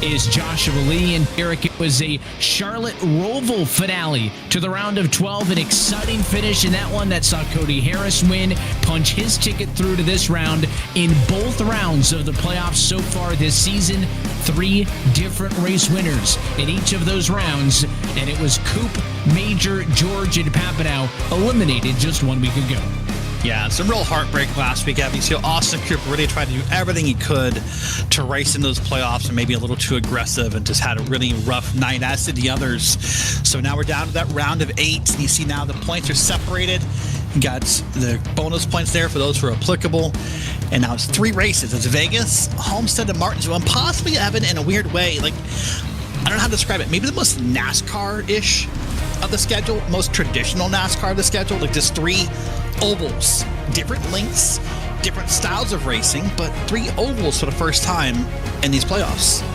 is Joshua Lee. And Derek, it was a Charlotte Roval finale to the round of 12. An exciting finish in that one that saw Cody Harris win, punch his ticket through to this round in both rounds of the playoffs so far this season. 3 different race winners in each of those rounds, and it was Coop, Major, George, and Papanow eliminated just 1 week ago. Yeah, some real heartbreak last week, Evan. So Austin Cooper really tried to do everything he could to race in those playoffs and maybe a little too aggressive and just had a really rough night, as did the others. So now we're down to that round of 8. And you see now the points are separated. You got the bonus points there for those who are applicable. And now it's 3 races. It's Vegas, Homestead, and Martinsville. And possibly, Evan, in a weird way, like, I don't know how to describe it. Maybe the most NASCAR-ish of the schedule, most traditional NASCAR of the schedule, like just 3 ovals, different lengths, different styles of racing, but 3 ovals for the first time in these playoffs.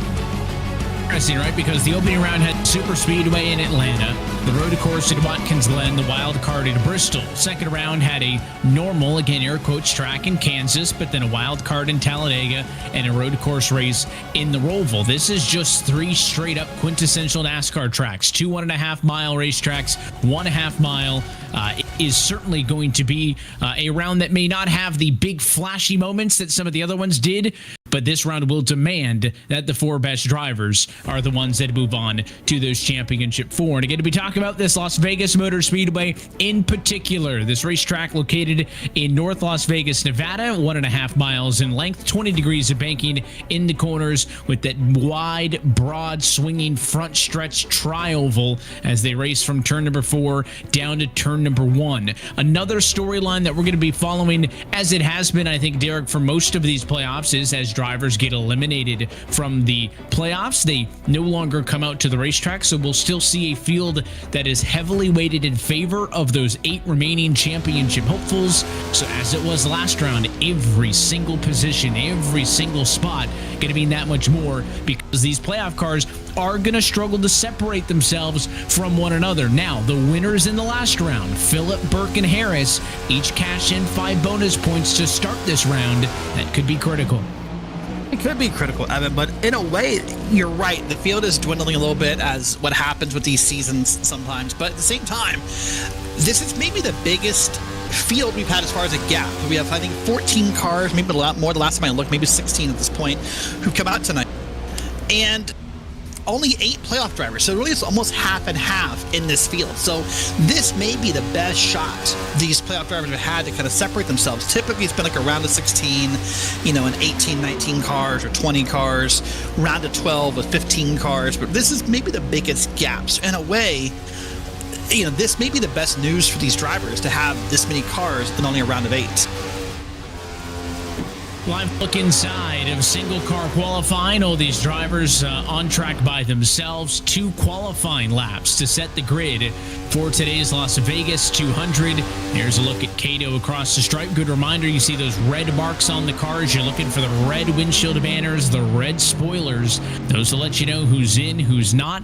Interesting, right? Because the opening round had Super Speedway in Atlanta, the road course at Watkins Glen, the wild card at Bristol. Second round had a normal, again, air quotes, track in Kansas, but then a wild card in Talladega and a road course race in the Roval. This is just 3 straight up quintessential NASCAR tracks, 2 1.5 mile racetracks, 1.5 mile. It is certainly going to be a round that may not have the big flashy moments that some of the other ones did, but this round will demand that the 4 best drivers are the ones that move on to those championship 4. And again, to be talking about this Las Vegas Motor Speedway in particular, this racetrack located in North Las Vegas, Nevada, 1.5 miles in length, 20 degrees of banking in the corners with that wide, broad, swinging front stretch tri-oval as they race from turn number 4 down to turn number 1. Another storyline that we're going to be following, as it has been, I think, Derek, for most of these playoffs, is as drivers get eliminated from the playoffs, they no longer come out to the racetrack, so we'll still see a field that is heavily weighted in favor of those 8 remaining championship hopefuls. So as it was last round, every single position, every single spot going to mean that much more, because these playoff cars are going to struggle to separate themselves from one another. Now, the winners in the last round, Phillip, Burke, and Harris, each cash in 5 bonus points to start this round. That could be critical. It could be critical, Evan, but in a way, you're right. The field is dwindling a little bit, as what happens with these seasons sometimes. But at the same time, this is maybe the biggest field we've had as far as a gap. We have, I think, 14 cars, maybe a lot more the last time I looked, maybe 16 at this point, who've come out tonight. And only 8 playoff drivers, so really it's almost half and half in this field. So this may be the best shot these playoff drivers have had to kind of separate themselves. Typically it's been like a round of 16, and 18, 19 cars or 20 cars, round of 12 with 15 cars, but this is maybe the biggest gaps. In a way, this may be the best news for these drivers, to have this many cars in only a round of 8. Live look inside of single car qualifying. All these drivers on track by themselves. 2 qualifying laps to set the grid for today's Las Vegas 200. Here's a look at Cato across the stripe. Good reminder, you see those red marks on the cars. You're looking for the red windshield banners, the red spoilers. Those will let you know who's in, who's not.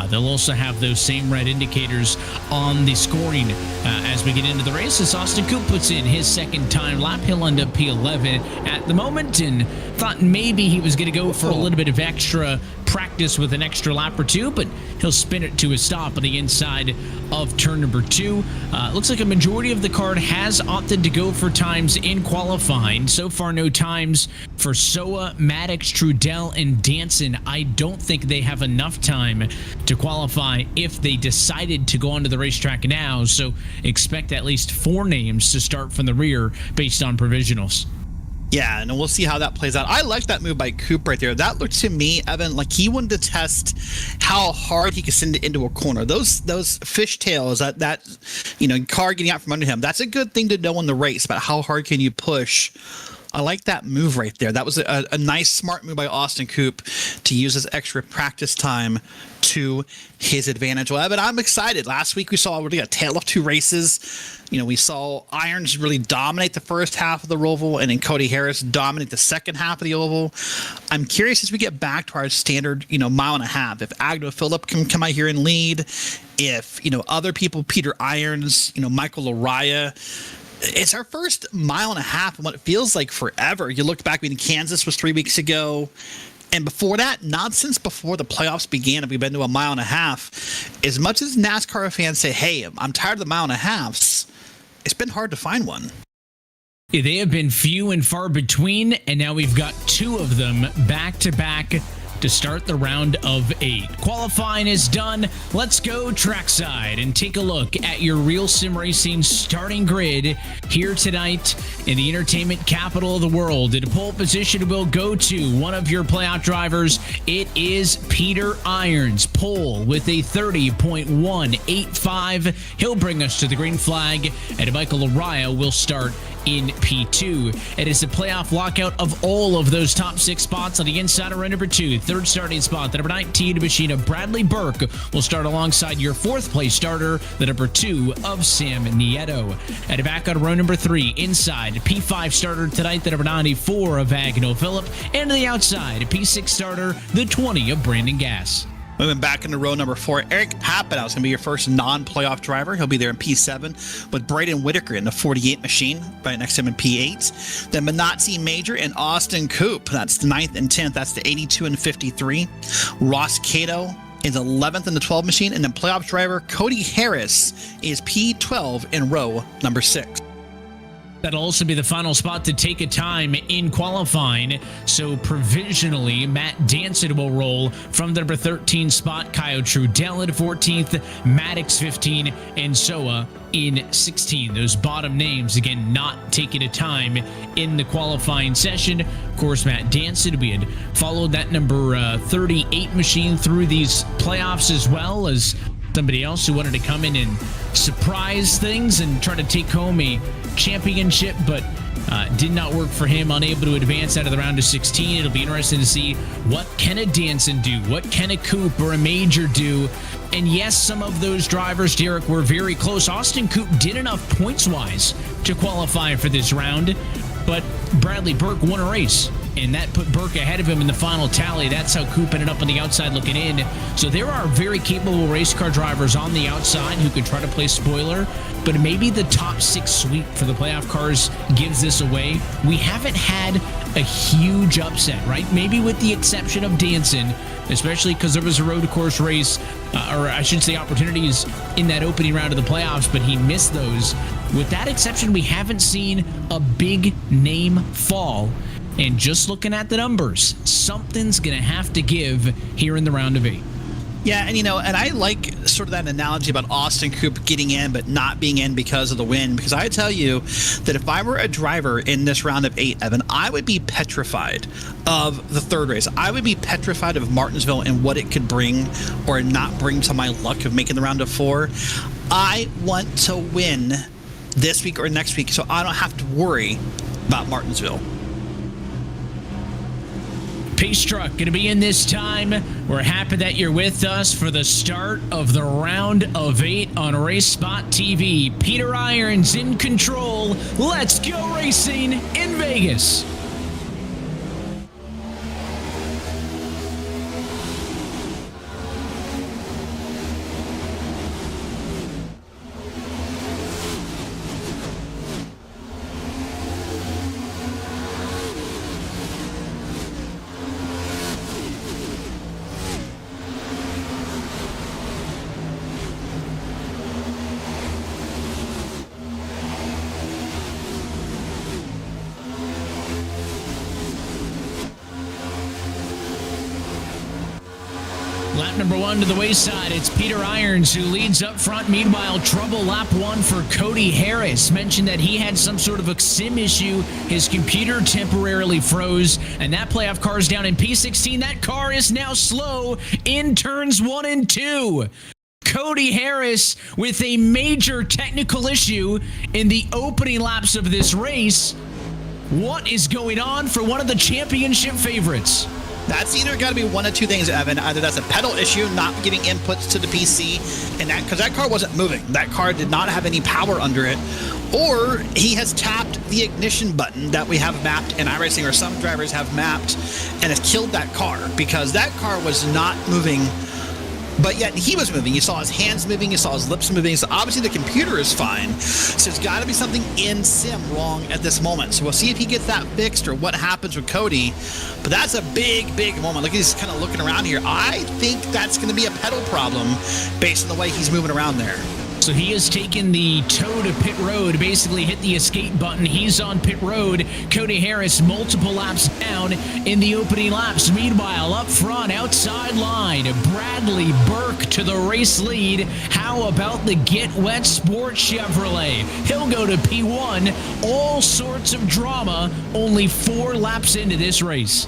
They'll also have those same red indicators on the scoring as we get into the race. As Austin Coop puts in his second time lap, he'll end up P11 at the moment, and thought maybe he was going to go for a little bit of extra practice with an extra lap or 2, but he'll spin it to a stop on the inside of turn number 2. Looks like a majority of the card has opted to go for times in qualifying. So far, no times for Soa, Maddox, Trudell, and Danson. I don't think they have enough time to qualify if they decided to go onto the racetrack now, so expect at least 4 names to start from the rear based on provisionals. Yeah, and we'll see how that plays out. I like that move by Coop right there. That looked to me, Evan, like he wanted to test how hard he could send it into a corner. Those fishtails, that car getting out from under him, that's a good thing to know in the race about how hard can you push. I like that move right there. That was a nice, smart move by Austin Coop to use his extra practice time to his advantage. Well, Evan, I'm excited. Last week we saw really a tale of 2 races. We saw Irons really dominate the first half of the Roval, and then Cody Harris dominate the second half of the Oval. I'm curious as we get back to our standard, mile and a half, if Agno Phillip can come out here and lead, if, other people, Peter Irons, Michael Laraya. It's our first mile and a half in what it feels like forever. You look back when Kansas was 3 weeks ago. And before that, not since before the playoffs began, have we been to a mile and a half. As much as NASCAR fans say, hey, I'm tired of the mile and a halves, it's been hard to find one. Yeah, they have been few and far between, and now we've got 2 of them back-to-back to start the round of 8. Qualifying is done. Let's go trackside and take a look at your RealSimRacing starting grid here tonight in the entertainment capital of the world. In pole position, we'll go to one of your playoff drivers. It is Peter Irons, pole with a 30.185. He'll bring us to the green flag, and Michael Araya will start in P2. It is a playoff lockout of all of those top 6 spots on the inside of row number 2. Third starting spot, the number 19 machine of Bradley Burke will start alongside your 4th place starter, the number 2 of Sam Nieto. And back on row number 3, inside, P5 starter tonight, the number 94 of Agno Phillip. And to the outside, P6 starter, the 20 of Brandon Gass. Moving back into row number 4, Eric Happenhouse is going to be your first non-playoff driver. He'll be there in P7 with Braden Whitaker in the 48 machine, right next to him in P8. Then Manatzi Major and Austin Coop. That's the 9th and 10th. That's the 82 and 53. Ross Cato is 11th in the 12 machine. And then playoff driver Cody Harris is P12 in row number 6. That'll also be the final spot to take a time in qualifying. So provisionally, Matt Danson will roll from the number 13 spot, Kyle Trudell in 14th, Maddox 15, and Soa in 16. Those bottom names, again, not taking a time in the qualifying session. Of course, Matt Danson, we had followed that number 38 machine through these playoffs, as well as somebody else who wanted to come in and surprise things and try to take home a championship, but did not work for him, unable to advance out of the round of 16. It'll be interesting to see what can a Danson do, what can a Coop or a Major do. And yes, some of those drivers, Derek, were very close. Austin Coop did enough points-wise to qualify for this round, but Bradley Burke won a race, and that put Burke ahead of him in the final tally. That's how Coop ended up on the outside looking in. So there are very capable race car drivers on the outside who could try to play spoiler, but maybe the top 6 sweep for the playoff cars gives this away. We haven't had a huge upset, right? Maybe with the exception of Danson, especially because there was a road course race, or I should say opportunities in that opening round of the playoffs, but he missed those. With that exception, we haven't seen a big name fall. And just looking at the numbers, something's going to have to give here in the round of 8. Yeah, and and I like sort of that analogy about Austin Coop getting in but not being in because of the win, because I tell you that if I were a driver in this round of 8, Evan, I would be petrified of the 3rd race. I would be petrified of Martinsville and what it could bring or not bring to my luck of making the round of 4. I want to win this week or next week so I don't have to worry about Martinsville. Pace truck going to be in this time. We're happy that you're with us for the start of the round of 8 on RaceSpotTV. Peter Irons in control. Let's go racing in Vegas. Lap number 1 to the wayside. It's Peter Irons who leads up front. Meanwhile, trouble lap 1 for Cody Harris. Mentioned that he had some sort of a sim issue. His computer temporarily froze, and that playoff car is down in P16. That car is now slow in turns 1 and 2. Cody Harris with a major technical issue in the opening laps of this race. What is going on for one of the championship favorites? That's either got to be one of 2 things, Evan. Either that's a pedal issue, not giving inputs to the PC, and that because that car wasn't moving. That car did not have any power under it. Or he has tapped the ignition button that we have mapped in iRacing, or some drivers have mapped, and has killed that car, because that car was not moving but yet he was moving. You saw his hands moving, you saw his lips moving, so obviously the computer is fine. So there's got to be something in sim wrong at this moment. So we'll see if he gets that fixed or what happens with Cody. But that's a big moment. Look, he's kind of looking around here. I think that's going to be a pedal problem based on the way he's moving around there. So he has taken the toe to pit road, basically hit the escape button. He's on pit road. Cody Harris multiple laps down in the opening laps. Meanwhile, up front, outside line, Bradley Burke to the race lead. How about the Get Wet Sport Chevrolet? He'll go to P1. All sorts of drama, only 4 laps into this race.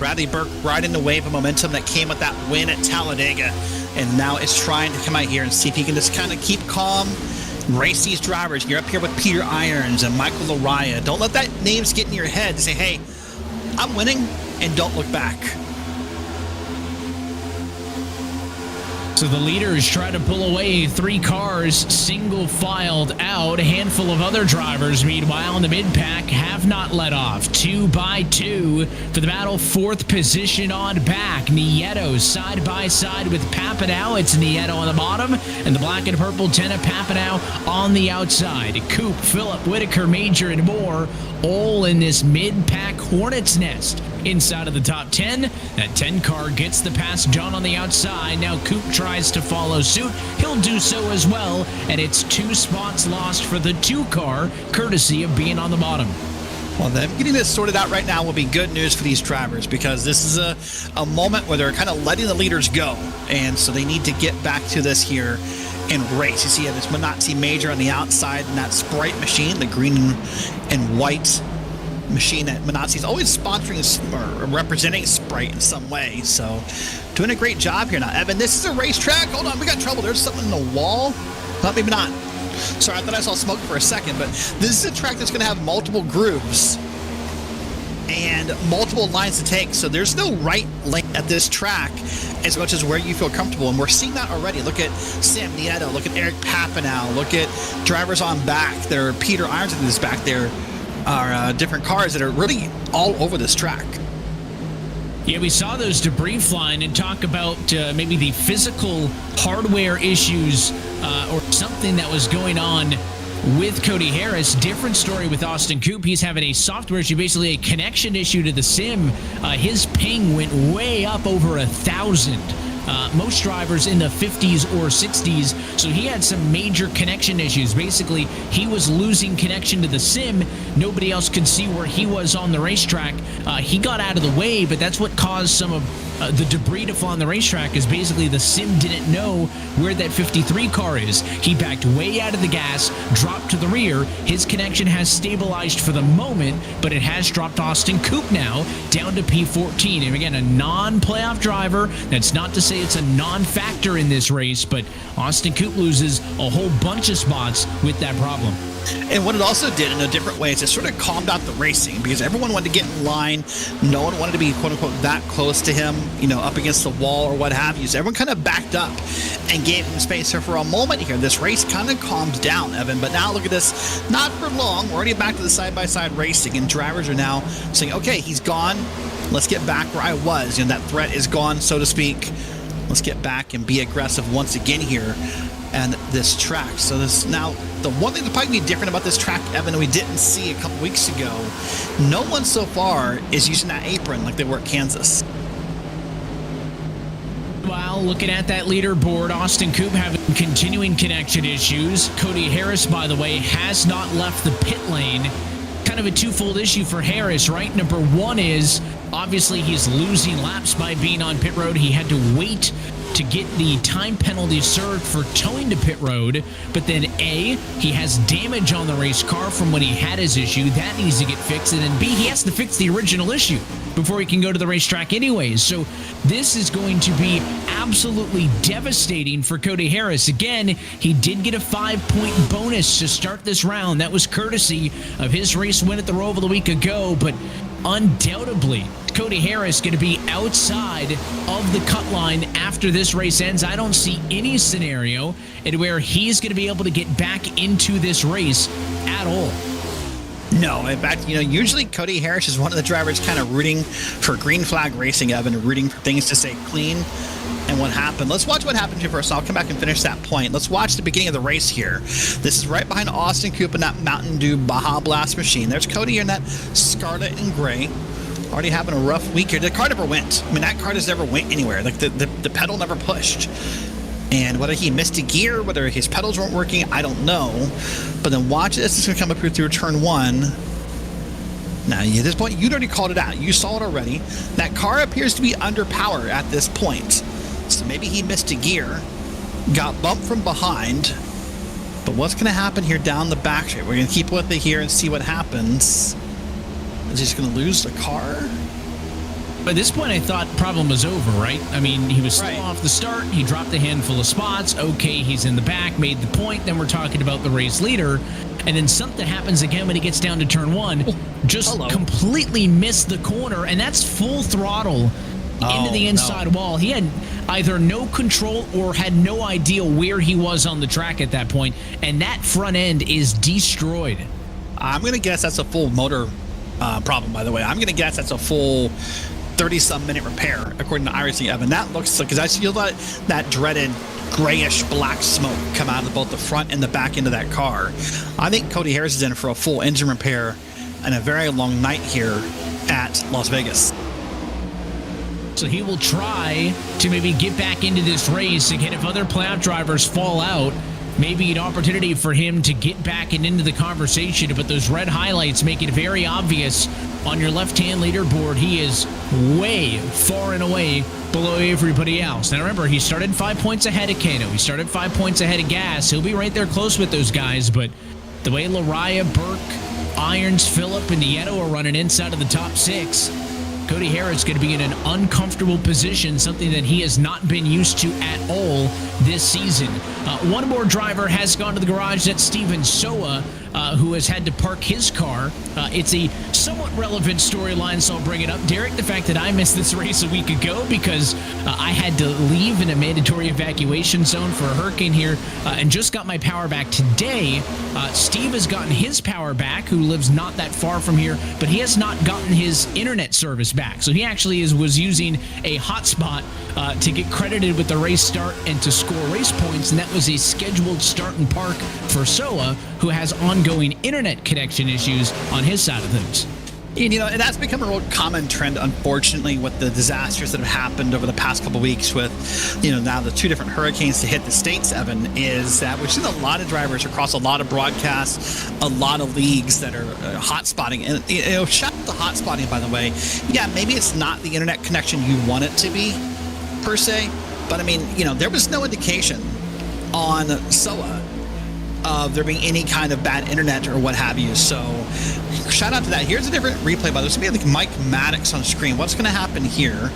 Bradley Burke riding the wave of momentum that came with that win at Talladega, and now is trying to come out here and see if he can just kind of keep calm, race these drivers. You're up here with Peter Irons and Michael Laraya. Don't let that names get in your head to say, hey, I'm winning, and don't look back. So the leaders try to pull away 3 cars, single filed out. A handful of other drivers, meanwhile, in the mid-pack have not let off. 2 by 2 for the battle. 4th position on back. Nieto side by side with Papanow. It's Nieto on the bottom, and the black and purple Tenna Papanow on the outside. Coop, Phillip, Whitaker, Major, and more, all in this mid-pack hornet's nest. Inside of the top 10, that 10 car gets the pass done on the outside. Now Coop tries to follow suit. He'll do so as well, and it's 2 spots lost for the 2 car, courtesy of being on the bottom. Well, them getting this sorted out right now will be good news for these drivers, because this is a moment where they're kind of letting the leaders go, and so they need to get back to this here and race. You see this Minazzi Major on the outside, and that Sprite machine, the green and white machine that Minazzi is always sponsoring or representing Sprite in some way. So doing a great job here now. Evan, this is a racetrack. Hold on, we got trouble. There's something in the wall. Well, maybe not. Sorry, I thought I saw smoke for a second, but this is a track that's going to have multiple grooves and multiple lines to take. So there's no right lane at this track as much as where you feel comfortable. And we're seeing that already. Look at Sam Nieto. Look at Eric Papanow. Look at drivers on back. There are Peter Irons in this back there. Are different cars that are really all over this track. Yeah, we saw those debris flying, and talk about maybe the physical hardware issues or something that was going on with Cody Harris. Different story with Austin Coop. He's having a software issue, basically a connection issue to the sim. His ping went way up over 1,000. Most drivers in the 50s or 60s, so he had some major connection issues. Basically, he was losing connection to the sim. Nobody else could see where he was on the racetrack. He got out of the way, but that's what caused some of the debris to fly on the racetrack, is basically the sim didn't know where that 53 car is. He backed way out of the gas, dropped to the rear. His connection has stabilized for the moment, but it has dropped Austin Coop now down to P14. And again, a non-playoff driver. That's not to say it's a non-factor in this race, but Austin Coop loses a whole bunch of spots with that problem. And what it also did in a different way is it sort of calmed out the racing, because everyone wanted to get in line. No one wanted to be, quote unquote, that close to him, you know, up against the wall or what have you. So everyone kind of backed up and gave him space. So for a moment here, this race kind of calmed down, Evan. But now look at this, not for long. We're already back to the side-by-side racing, and drivers are now saying, okay, he's gone. Let's get back where I was. You know, that threat is gone, so to speak. Let's get back and be aggressive once again here and this track. So this now, the one thing that's probably be different about this track, Evan, that we didn't see a couple weeks ago, no one so far is using that apron like they were at Kansas. While looking at that leaderboard, Austin Coop having continuing connection issues. Cody Harris, by the way, has not left the pit lane. Kind of a twofold issue for Harris, right? Number one is, obviously, he's losing laps by being on pit road. He had to wait to get the time penalty served for towing to pit road, but then A, he has damage on the race car from when he had his issue. That needs to get fixed, and then B, he has to fix the original issue before he can go to the racetrack anyways. So this is going to be absolutely devastating for Cody Harris. Again, he did get a 5-point bonus to start this round. That was courtesy of his race win at the Roval a week ago, but undoubtedly, Cody Harris going to be outside of the cut line after this race ends. I don't see any scenario in where he's going to be able to get back into this race at all. No, in fact, usually Cody Harris is one of the drivers kind of rooting for green flag racing, Evan, rooting for things to stay clean. And what happened? Let's watch what happened here first. I'll come back and finish that point. Let's watch the beginning of the race here. This is right behind Austin Coop in that Mountain Dew Baja Blast machine. There's Cody here in that Scarlet and Gray. Already having a rough week here. The car never went. I mean, that car just never went anywhere. Like the pedal never pushed. And whether he missed a gear, whether his pedals weren't working, I don't know. But then watch this. It's going to come up here through turn 1. Now, at this point, you'd already called it out. You saw it already. That car appears to be under power at this point. So maybe he missed a gear, got bumped from behind. But what's going to happen here down the back straight? We're going to keep with it here and see what happens. Is he just going to lose the car? By this point, I thought problem was over, right? I mean, he was slow off the start. He dropped a handful of spots. Okay, he's in the back, made the point. Then we're talking about the race leader. And then something happens again when he gets down to turn 1. Just completely missed the corner, and that's full throttle into the inside wall. He had either no control or had no idea where he was on the track at that point, and that front end is destroyed. I'm going to guess that's a full motor problem, by the way. I'm going to guess that's a full 30-some minute repair, according to iRacing, Evan. That looks like, because I feel that dreaded grayish black smoke come out of both the front and the back end of that car. I think Cody Harris is in for a full engine repair and a very long night here at Las Vegas. So he will try to maybe get back into this race. Again, if other playoff drivers fall out, maybe an opportunity for him to get back and into the conversation. But those red highlights make it very obvious on your left-hand leaderboard. He is way, far and away below everybody else. Now remember, he started 5 points ahead of Kano. He started 5 points ahead of Gas. He'll be right there close with those guys. But the way Lariah, Burke, Irons, Phillip, and Nieto are running inside of the top 6, Cody Harris is going to be in an uncomfortable position, something that he has not been used to at all this season. One more driver has gone to the garage. That's Steven Soa, who has had to park his car. It's a somewhat relevant storyline, so I'll bring it up. Derek, the fact that I missed this race a week ago because I had to leave in a mandatory evacuation zone for a hurricane here and just got my power back today. Steve has gotten his power back, who lives not that far from here, but he has not gotten his internet service back. So he actually was using a hotspot to get credited with the race start and to score race points, and that was a scheduled start and park for Soa, who has ongoing internet connection issues on his side of things. And, and that's become a real common trend, unfortunately, with the disasters that have happened over the past couple of weeks with, now the 2 different hurricanes to hit the States, Evan, is that we've seen a lot of drivers across a lot of broadcasts, a lot of leagues that are hotspotting. And, shout out to hotspotting, by the way. Yeah, maybe it's not the internet connection you want it to be, per se. But, I mean, there was no indication on SOA of there being any kind of bad internet or what have you. So shout out to that. Here's a different replay, by the way. This will be like Mike Maddox on screen. What's going to happen here?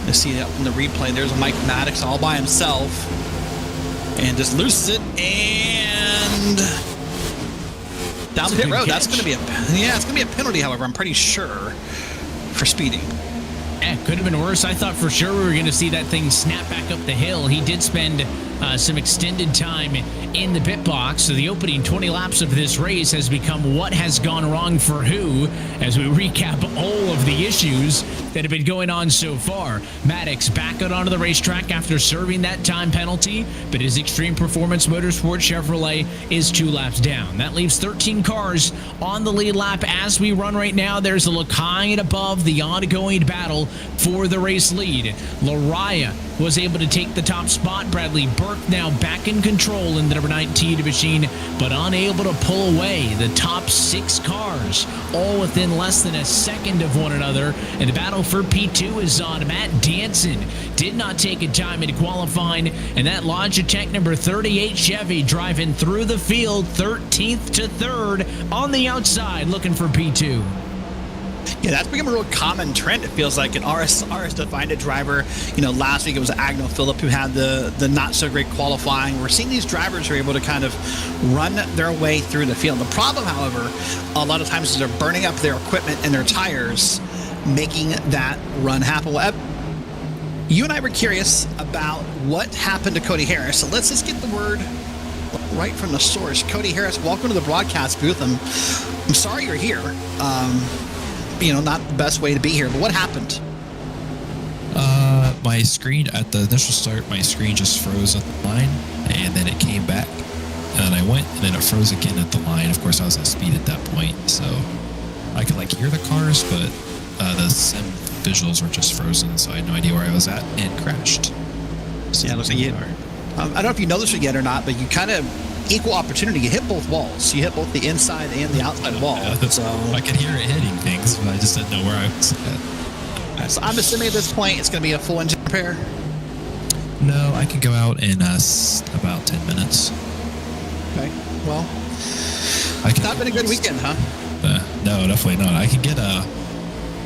Let's see that in the replay. There's Mike Maddox all by himself and just loses it and down the pit road. That's going to be it's going to be a penalty, however, I'm pretty sure, for speeding. Yeah, could have been worse. I thought for sure we were going to see that thing snap back up the hill. He did spend some extended time in the pit box. So the opening 20 laps of this race has become what has gone wrong for who, as we recap all of the issues that have been going on so far. Maddox back out onto the racetrack after serving that time penalty, but his Extreme Performance Motorsport Chevrolet is 2 laps down. That leaves 13 cars on the lead lap as we run right now. There's a look high and above the ongoing battle for the race lead. Lariah was able to take the top spot. Bradley Burke now back in control in the number 19 machine, but unable to pull away. The top 6 cars all within less than a second of one another, and the battle for P2 is on. Matt Danson did not take a time in qualifying, and that Logitech number 38 Chevy driving through the field 13th to 3rd on the outside looking for P2. Yeah, that's become a real common trend, it feels like. An RS defined a driver. Last week it was Agno Phillip who had the not-so-great qualifying. We're seeing these drivers who are able to kind of run their way through the field. The problem, however, a lot of times is they're burning up their equipment and their tires, making that run happen. You and I were curious about what happened to Cody Harris, so let's just get the word. right from the source. Cody Harris, welcome to the broadcast booth. I'm sorry you're here. Not the best way to be here, but what happened? My screen at the initial start, my screen just froze at the line, and then it came back, and then I went, and then it froze again at the line. Of course, I was at speed at that point, so I could hear the cars, but the sim visuals were just frozen, so I had no idea where I was at and crashed. So yeah, it looks like you. I don't know if you know this yet or not, but you kind of equal opportunity. You hit both walls. You hit both the inside and the outside wall. So I could hear it hitting things, but I just didn't know where I was at. So I'm assuming at this point it's going to be a full engine repair. No, I could go out in about 10 minutes. Okay. Well, it's not been a good weekend, huh? No, definitely not. I could get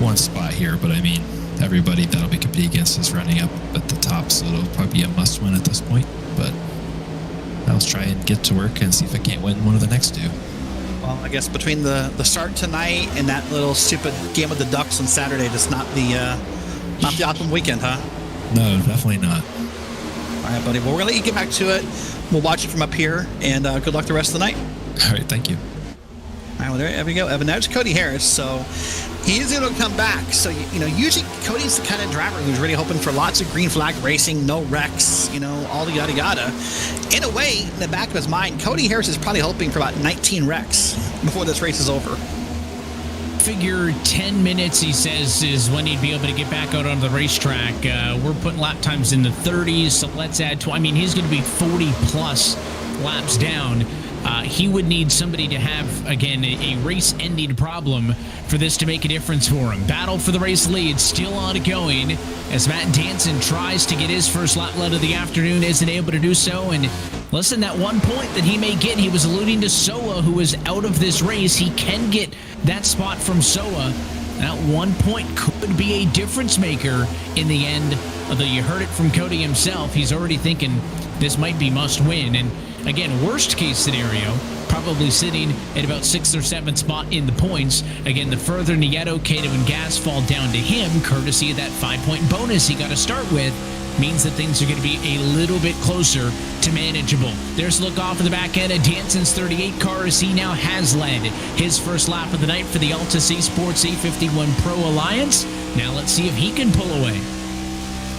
one spot here, but I mean, everybody that'll be competing against is running up at the top, so it'll probably be a must-win at this point. But I'll try and get to work and see if I can't win one of the next two. Well, I guess between the start tonight and that little stupid game with the Ducks on Saturday, just not the optimum weekend, huh? No, definitely not. All right, buddy. Well, we're going to let you get back to it. We'll watch it from up here, and good luck the rest of the night. All right, thank you. All right, well, there we go, Evan. That's Cody Harris. So he is able to come back. So, usually Cody's the kind of driver who's really hoping for lots of green flag racing, no wrecks, all the yada yada. In a way, in the back of his mind, Cody Harris is probably hoping for about 19 wrecks before this race is over. Figure 10 minutes, he says, is when he'd be able to get back out on the racetrack. We're putting lap times in the 30s, so let's add he's going to be 40-plus laps down. He would need somebody to have, again, a race-ending problem for this to make a difference for him. Battle for the race lead still ongoing as Matt Danson tries to get his first lap lead of the afternoon, isn't able to do so. And listen, that 1 point that he may get, he was alluding to Soa, who is out of this race. He can get that spot from Soa. That 1 point could be a difference maker in the end. Although you heard it from Cody himself, he's already thinking this might be must win. And again, worst case scenario, probably sitting at about 6th or 7th spot in the points. Again, the further Nieto, Cato, and Gas fall down to him, courtesy of that 5-point bonus he got to start with, means that things are going to be a little bit closer to manageable. There's a look off of the back end of Danson's 38 car as he now has led his first lap of the night for the Altus Esports A51 Pro Alliance. Now let's see if he can pull away.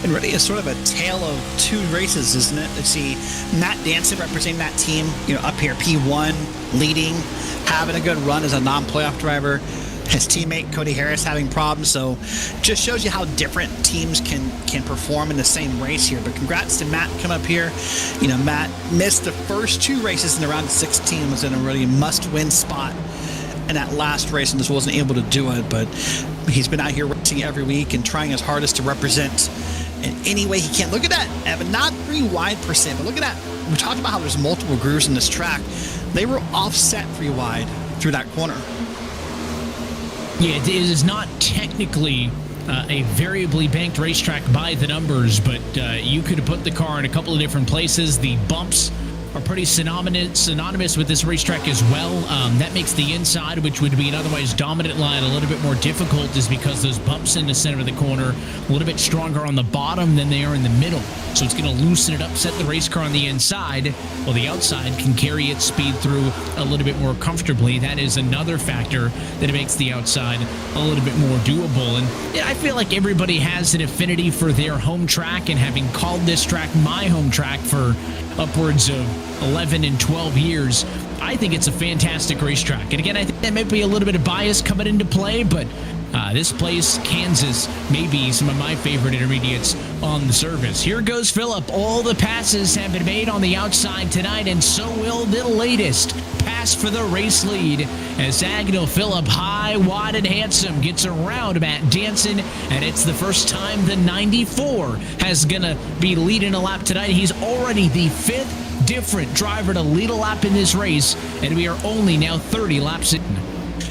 And really, it's sort of a tale of two races, isn't it? Let's see, Matt Danson representing that team, up here, P1, leading, having a good run as a non-playoff driver. His teammate Cody Harris having problems, so just shows you how different teams can perform in the same race here. But congrats to Matt coming up here. Matt missed the first two races in the round of 16, was in a really must-win spot in that last race and just wasn't able to do it. But he's been out here racing every week and trying his hardest to represent in any way he can. Look at that, Evan, not 3 wide percent, but look at that. We talked about how there's multiple grooves in this track. They were offset 3 wide through that corner. Yeah, it is not technically a variably banked racetrack by the numbers, but you could have put the car in a couple of different places. The bumps are pretty synonymous with this racetrack as well. That makes the inside, which would be an otherwise dominant line, a little bit more difficult, is because those bumps in the center of the corner a little bit stronger on the bottom than they are in the middle. So it's going to loosen it up, set the race car on the inside, while the outside can carry its speed through a little bit more comfortably. That is another factor that makes the outside a little bit more doable. And I feel like everybody has an affinity for their home track, and having called this track my home track for upwards of 11 and 12 years, I think it's a fantastic racetrack. And again, I think that might be a little bit of bias coming into play, but this place, Kansas, may be some of my favorite intermediates on the surface. Here goes Phillip. All the passes have been made on the outside tonight, and so will the latest pass for the race lead as Agnell Phillip, high, wide, and handsome, gets around Matt Danson, and it's the first time the 94 has gonna be leading a lap tonight. He's already the 5th different driver to lead a lap in this race, and we are only now 30 laps in.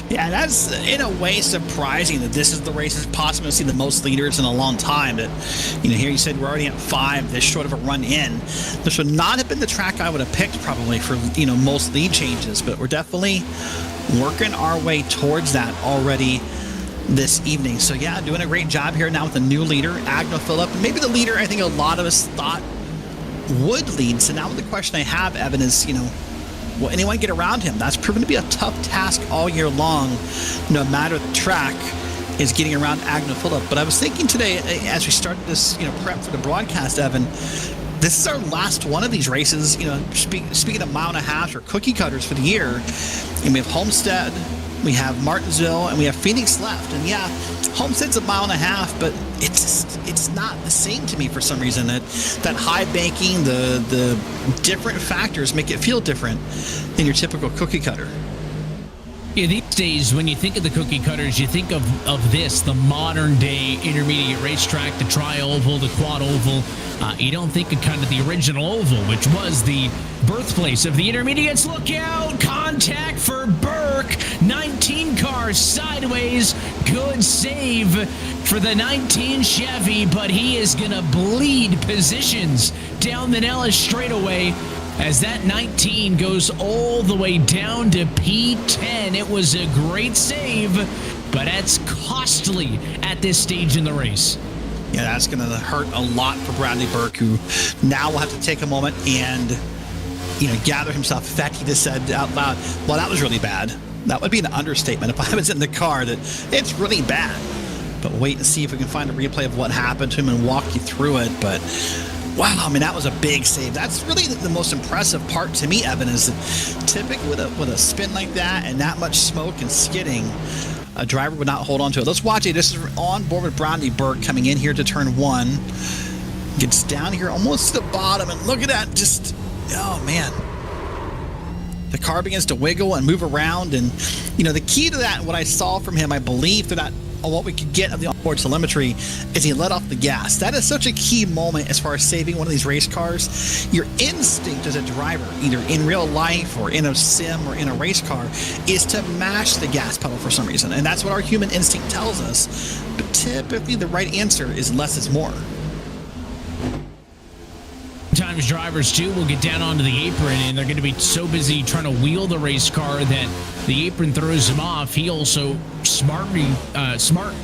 Yeah, that's in a way surprising that this is the race that's possible to see the most leaders in a long time. That, here you said we're already at 5, this short of a run in. This would not have been the track I would have picked probably for, most lead changes, but we're definitely working our way towards that already this evening. So yeah, doing a great job here now with the new leader, Agnell Phillip, and maybe the leader I think a lot of us thought would lead. So now the question I have, Evan, is, will anyone get around him? That's proven to be a tough task all year long, no matter the track, is getting around Agnew Phillip. But I was thinking today, as we started this, prep for the broadcast, Evan, this is our last one of these races, speaking of mile and a half or cookie cutters for the year. And we have Homestead, we have Martinsville, and we have Phoenix left. And yeah, Homestead's a mile and a half, but it's not the same to me for some reason. That high banking, the different factors make it feel different than your typical cookie cutter. Yeah, these days, when you think of the cookie cutters, you think of this, the modern day intermediate racetrack, the tri-oval, the quad oval. You don't think of kind of the original oval, which was the birthplace of the intermediates. Look out! Contact for Burke. 19 cars sideways. Good save for the 19 Chevy, but he is going to bleed positions down the Nellis straightaway as that 19 goes all the way down to P10. It was a great save, but that's costly at this stage in the race. Yeah, that's going to hurt a lot for Bradley Burke, who now will have to take a moment and, gather himself. In fact, he just said out loud, well, that was really bad. That would be an understatement if I was in the car, that it's really bad. But we'll wait and see if we can find a replay of what happened to him and walk you through it. But wow, I mean, that was a big save. That's really the most impressive part to me, Evan, is that typically with a spin like that and that much smoke and skidding, a driver would not hold on to it. Let's watch it. This is on board with Bradley Burke coming in here to turn 1. Gets down here almost to the bottom, and look at that. Just, oh, man. The car begins to wiggle and move around, and, the key to that, what I saw from him, I believe, to that, what we could get of the onboard telemetry, is he let off the gas. That is such a key moment as far as saving one of these race cars. Your instinct as a driver, either in real life or in a sim or in a race car, is to mash the gas pedal for some reason. And that's what our human instinct tells us. But typically the right answer is less is more. Sometimes drivers too will get down onto the apron and they're going to be so busy trying to wheel the race car that the apron throws him off. He also smart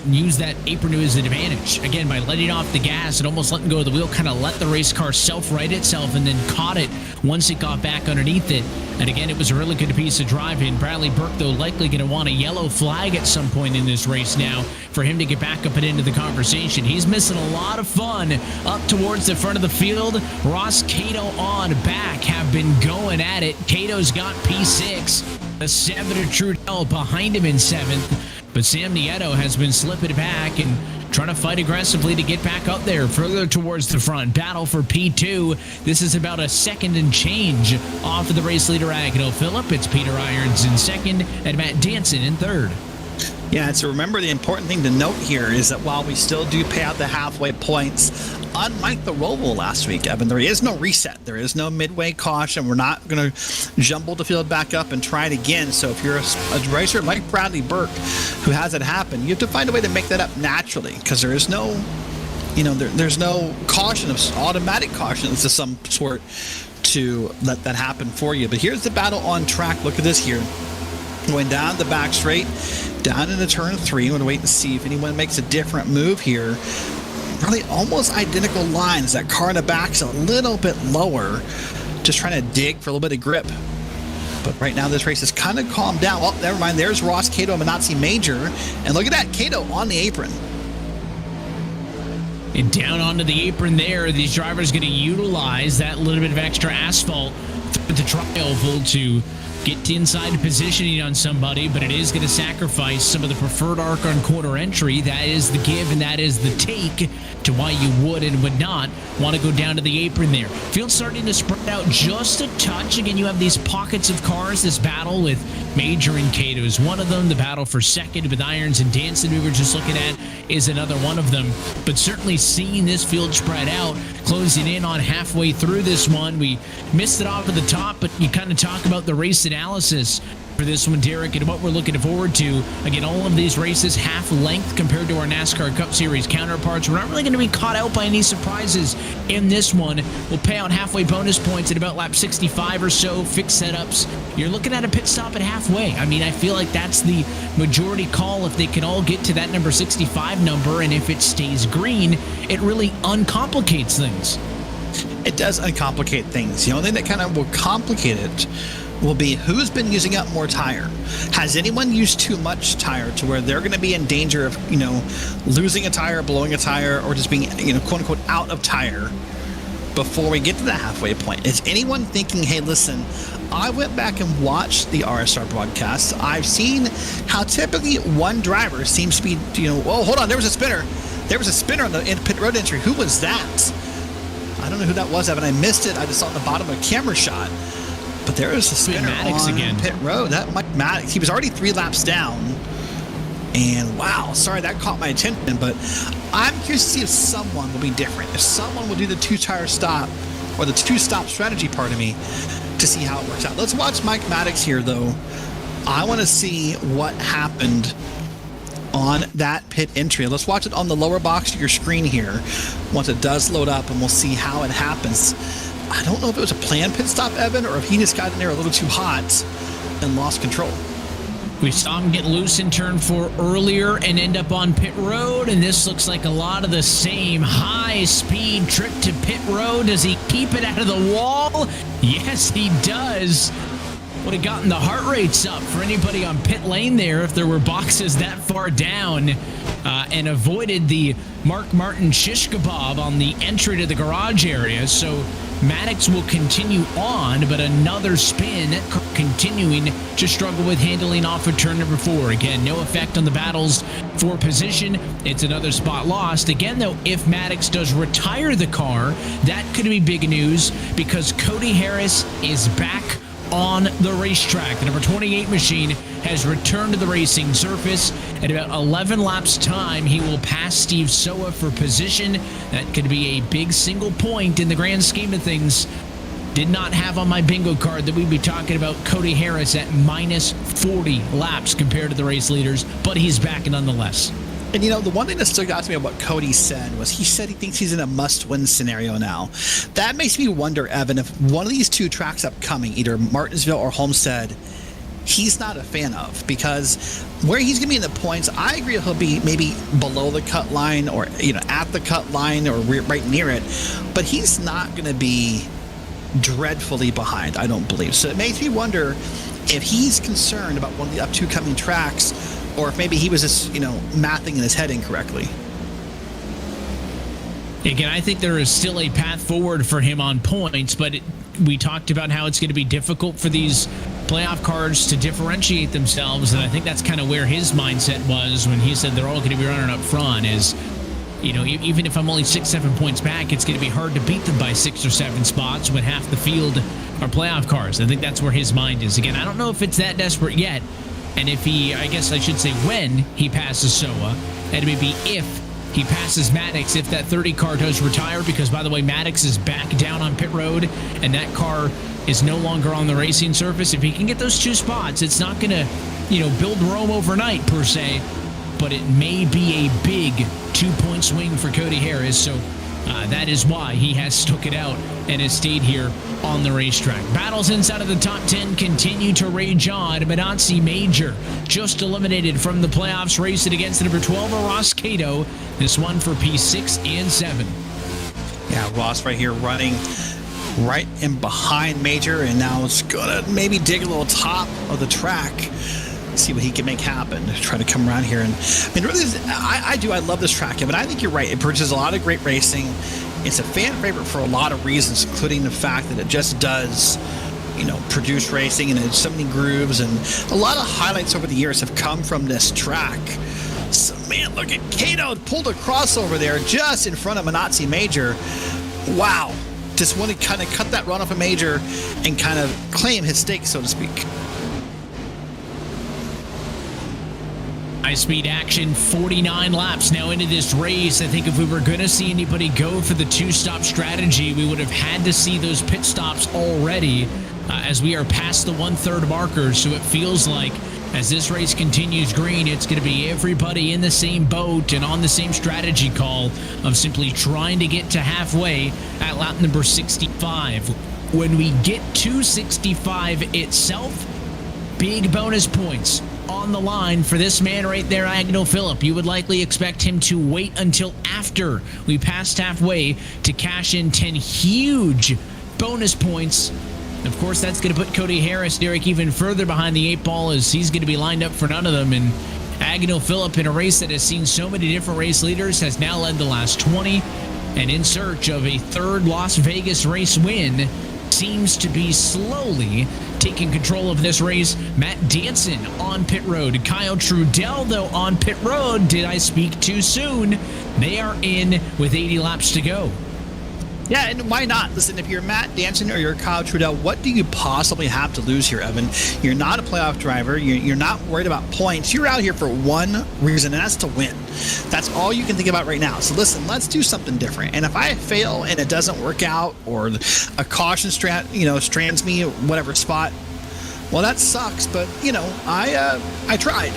use that apron to his advantage. Again, by letting off the gas and almost letting go of the wheel, kind of let the race car self-right itself and then caught it once it got back underneath it. And again, it was a really good piece of driving. Bradley Burke, though, likely going to want a yellow flag at some point in this race now for him to get back up and into the conversation. He's missing a lot of fun up towards the front of the field. Ross Cato on back have been going at it. Cato's got P6. The 7 of Trudell behind him in 7th. But Sam Nieto has been slipping back and trying to fight aggressively to get back up there further towards the front. Battle for P2. This is about a second and change off of the race leader, Agnew Phillip. It's Peter Irons in 2nd and Matt Danson in 3rd. Yeah, so remember, the important thing to note here is that while we still do pay out the halfway points, unlike the Roval last week, Evan, there is no reset. There is no midway caution. We're not going to jumble the field back up and try it again. So if you're a racer like Bradley Burke who has it happen, you have to find a way to make that up naturally, because there is no, there's no caution, of automatic caution of some sort to let that happen for you. But here's the battle on track. Look at this here. Going down the back straight, down into turn 3. I'm going to wait and see if anyone makes a different move here. Really almost identical lines. That car in the back's a little bit lower, just trying to dig for a little bit of grip. But right now this race is kind of calmed down. Oh, never mind. There's Ross Cato and Manazzi Major. And look at that, Cato on the apron. And down onto the apron there, these drivers going to utilize that little bit of extra asphalt through the tri-oval to get inside positioning on somebody, but it is going to sacrifice some of the preferred arc on corner entry. That is the give and that is the take to why you would and would not want to go down to the apron there. Field starting to spread out just a touch. Again, you have these pockets of cars. This battle with Major and Cato is one of them. The battle for 2nd with Irons and Danson we were just looking at is another one of them. But certainly seeing this field spread out, closing in on halfway through this one. We missed it off at the top, but you kind of talk about the race analysis for this one, Derek, and what we're looking forward to. Again, all of these races half length compared to our NASCAR Cup Series counterparts. We're not really going to be caught out by any surprises in this one. We'll pay out halfway bonus points at about lap 65 or so, fixed setups. You're looking at a pit stop at halfway. I mean, I feel like that's the majority call if they can all get to that number 65 number, and if it stays green, it really uncomplicates things. It does uncomplicate things. The only thing that kind of will complicate it will be who's been using up more tire. Has anyone used too much tire to where they're going to be in danger of, losing a tire, blowing a tire, or just being, quote unquote, out of tire before we get to the halfway point? Is anyone thinking, hey, listen, I went back and watched the RSR broadcast. I've seen how typically one driver seems to be, well, hold on, there was a spinner. There was a spinner on the pit road entry. Who was that? I don't know who that was, Evan. I missed it. I just saw it at the bottom of a camera shot. But there is a spinner Maddox on again. pit road. That Mike Maddox. He was already 3 laps down. And wow, sorry, that caught my attention. But I'm curious to see if someone will be different. If someone will do the 2-tire stop or the 2-stop strategy, pardon me, to see how it works out. Let's watch Mike Maddox here, though. I want to see what happened on that pit entry. Let's watch it on the lower box of your screen here once it does load up, and we'll see how it happens. I don't know if it was a planned pit stop, Evan, or if he just got in there a little too hot and lost control. We saw him get loose in turn 4 earlier and end up on pit road, and this looks like a lot of the same high-speed trip to pit road. Does he keep it out of the wall? Yes, he does. Would have gotten the heart rates up for anybody on pit lane there if there were boxes that far down, and avoided the Mark Martin shish kebab on the entry to the garage area. So Maddox will continue on, but another spin, continuing to struggle with handling off of turn number 4. Again, no effect on the battles for position. It's another spot lost. Again, though, if Maddox does retire the car, that could be big news because Cody Harris is back on the racetrack. The number 28 machine has returned to the racing surface. At about 11 laps time, he will pass Steve Soa for position. That could be a big single point in the grand scheme of things. Did not have on my bingo card that we'd be talking about Cody Harris at minus 40 laps compared to the race leaders, but he's back nonetheless. And the one thing that stuck out to me about what Cody said was he said he thinks he's in a must-win scenario now. That makes me wonder, Evan, if one of these 2 tracks upcoming, either Martinsville or Homestead, he's not a fan of, because where he's going to be in the points, I agree he'll be maybe below the cut line or at the cut line or right near it, but he's not going to be dreadfully behind, I don't believe. So it makes me wonder if he's concerned about one of the upcoming tracks, or if maybe he was just, mathing in his head incorrectly. Again, I think there is still a path forward for him on points, but we talked about how it's going to be difficult for these playoff cars to differentiate themselves, and I think that's kind of where his mindset was when he said they're all going to be running up front is, even if I'm only 6-7 points back, it's going to be hard to beat them by 6 or 7 spots when half the field are playoff cars. I think that's where his mind is. Again, I don't know if it's that desperate yet, and if I guess I should say when he passes Soa, and maybe if he passes Maddox, if that 30 car does retire, because by the way, Maddox is back down on pit road, and that car is no longer on the racing surface. If he can get those 2 spots, it's not going to, build Rome overnight per se, but it may be a big 2-point swing for Cody Harris. So that is why he has stuck it out and has stayed here on the racetrack. Battles inside of the top 10 continue to rage on. Minazzi Major just eliminated from the playoffs, racing against the number 12, Ross Cato. This one for P6 and 7. Yeah, Ross right here running right in behind Major, and now it's gonna maybe dig a little top of the track, see what he can make happen, try to come around here. And really, I love this track, but I think you're right. It produces a lot of great racing. It's a fan favorite for a lot of reasons, including the fact that it just does, produce racing, and it's so many grooves, and a lot of highlights over the years have come from this track. So, man, look at Cato pulled a crossover there just in front of Minazzi Major. Wow. Just want to kind of cut that run off a Major and kind of claim his stake, so to speak. High-speed action, 49 laps now into this race. I think if we were going to see anybody go for the 2-stop strategy, we would have had to see those pit stops already as we are past the 1/3 marker. So it feels like as this race continues green, it's going to be everybody in the same boat and on the same strategy call of simply trying to get to halfway at lap number 65. When we get to 65 itself, big bonus points on the line for this man right there, Agnell Phillip. You would likely expect him to wait until after we passed halfway to cash in 10 huge bonus points Of course, that's going to put Cody Harris, Derek, even further behind the 8 ball, as he's going to be lined up for none of them. And Agnell Phillip, in a race that has seen so many different race leaders, has now led the last 20. And in search of a third Las Vegas race win, seems to be slowly taking control of this race. Matt Danson on pit road. Kyle Trudell, though, on pit road. Did I speak too soon? They are in with 80 laps to go. Yeah, and why not? Listen, if you're Matt Danson or you're Kyle Trudell, what do you possibly have to lose here, Evan? You're not a playoff driver. You're not worried about points. You're out here for one reason, and that's to win. That's all you can think about right now. So listen, let's do something different. And if I fail and it doesn't work out, or a caution strands me, whatever spot, well, that sucks. But I tried,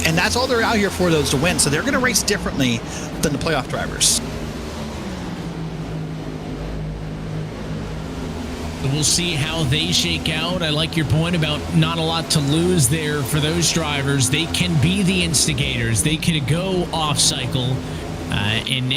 and that's all they're out here for, those to win. So they're going to race differently than the playoff drivers. We'll see how they shake out. I like your point about not a lot to lose there for those drivers. They can be the instigators. They can go off cycle, and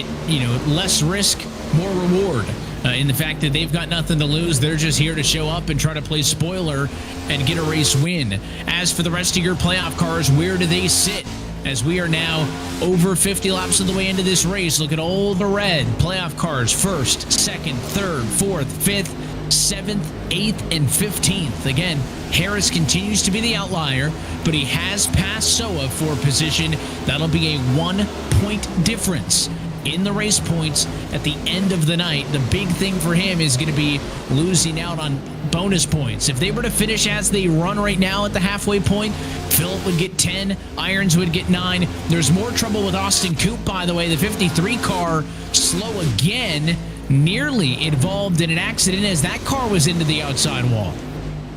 less risk, more reward. In the fact that they've got nothing to lose, they're just here to show up and try to play spoiler and get a race win. As for the rest of your playoff cars, where do they sit? As we are now over 50 laps of the way into this race, look at all the red playoff cars: first, second, third, fourth, fifth, 7th, 8th, and 15th. Again, Harris continues to be the outlier, but he has passed Soa for position. That'll be a 1-point difference in the race points at the end of the night. The big thing for him is going to be losing out on bonus points. If they were to finish as they run right now at the halfway point, Phillip would get 10, Irons would get 9. There's more trouble with Austin Coop, by the way. The 53 car slow again, nearly involved in an accident as that car was into the outside wall.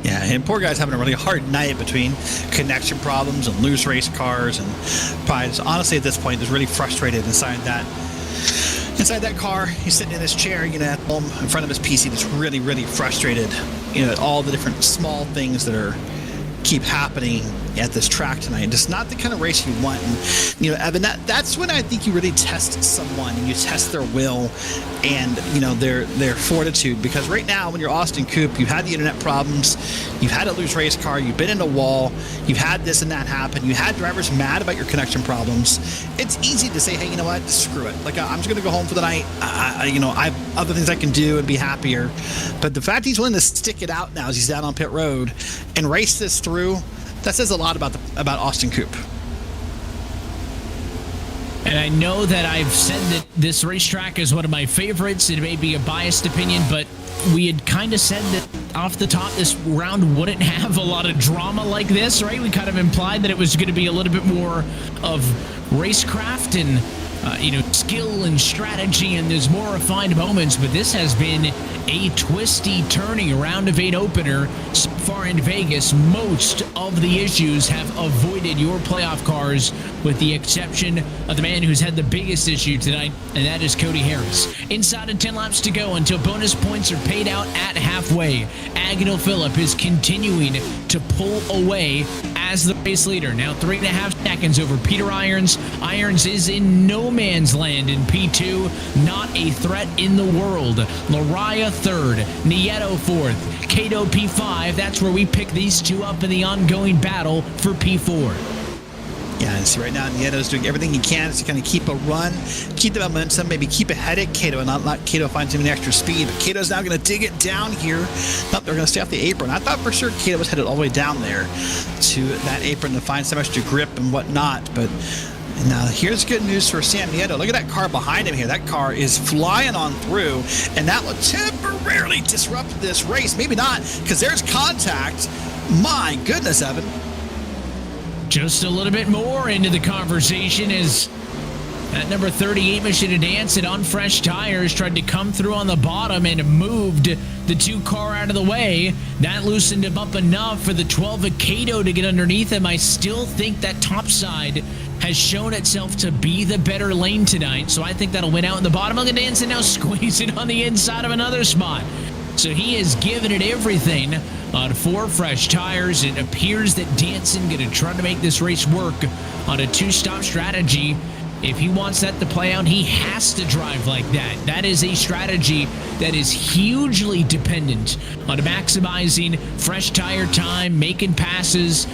Yeah, and poor guy's having a really hard night between connection problems and loose race cars, and probably, honestly, at this point, is really frustrated inside that car. He's sitting in his chair, at home in front of his PC, that's really, really frustrated. At all the different small things that keep happening at this track tonight. Just not the kind of race you want. And, Evan, that's when I think you really test someone, and you test their will and, their fortitude. Because right now, when you're Austin Coop, you've had the internet problems, you've had a loose race car, you've been in a wall, you've had this and that happen, you had drivers mad about your connection problems. It's easy to say, hey, you know what, screw it. Like, I'm just going to go home for the night. I have other things I can do and be happier. But the fact he's willing to stick it out now as he's down on pit road and race this through, that says a lot about Austin Coop. And I know that I've said that this racetrack is one of my favorites. It may be a biased opinion, but we had kind of said that off the top this round wouldn't have a lot of drama like this, right? We kind of implied that it was going to be a little bit more of racecraft and skill and strategy, and there's more refined moments, but this has been a twisty, turning round of 8 opener so far in Vegas. Most of the issues have avoided your playoff cars, with the exception of the man who's had the biggest issue tonight, and that is Cody Harris. Inside of 10 laps to go until bonus points are paid out at halfway. Agnell Phillip is continuing to pull away as the race leader. Now 3.5 seconds over Peter Irons. Irons is in no man's land in P2. Not a threat in the world. Lariah third. Nieto fourth. Cato P5. That's where we pick these two up in the ongoing battle for P4. Yeah, and see right now, Nieto's doing everything he can to kind of keep a run, keep the momentum, maybe keep ahead of Cato and not let Cato find some extra speed. But Cato's now going to dig it down here. Nope, they're going to stay off the apron. I thought for sure Cato was headed all the way down there to that apron to find some extra grip and whatnot. But now here's good news for Sam Nieto. Look at that car behind him here. That car is flying on through, and that will temporarily disrupt this race. Maybe not, because there's contact. My goodness, Evan. Just a little bit more into the conversation as that number 38 Machine Dance on fresh tires tried to come through on the bottom and moved the 2 car out of the way. That loosened him up enough for the 12 of Cato to get underneath him. I still think that top side has shown itself to be the better lane tonight, so I think that'll win out in the bottom. Look at Danson now squeezing on the inside of another spot. So he has given it everything on 4 fresh tires. It appears that Danson going to try to make this race work on a 2-stop strategy If he wants that to play out, he has to drive like that. That is a strategy that is hugely dependent on maximizing fresh tire time, making passes.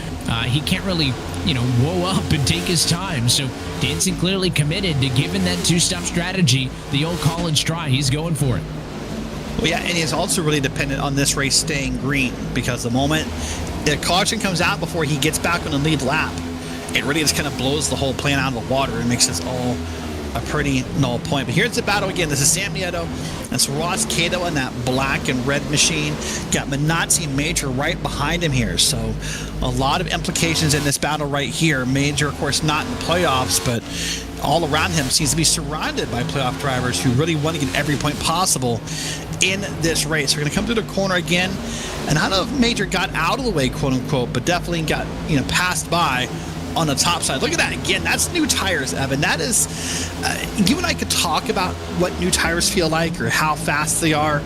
He can't really, whoa up and take his time. So Danson clearly committed to giving that two-stop strategy the old college try. He's going for it. Well, yeah, and he's also really dependent on this race staying green, because the moment the caution comes out before he gets back on the lead lap, it really just kind of blows the whole plan out of the water and makes this all a pretty null point. But here's the battle again. This is Sam Nieto. That's Ross Cato in that black and red machine. Got Minazzi Major right behind him here. So a lot of implications in this battle right here. Major, of course, not in the playoffs, but all around him seems to be surrounded by playoff drivers who really want to get every point possible in this race. We're going to come through the corner again. And I don't know if Major got out of the way, quote unquote, but definitely got, passed by on the top side. Look at that again. That's new tires, Evan. That is, you and I could talk about what new tires feel like or how fast they are,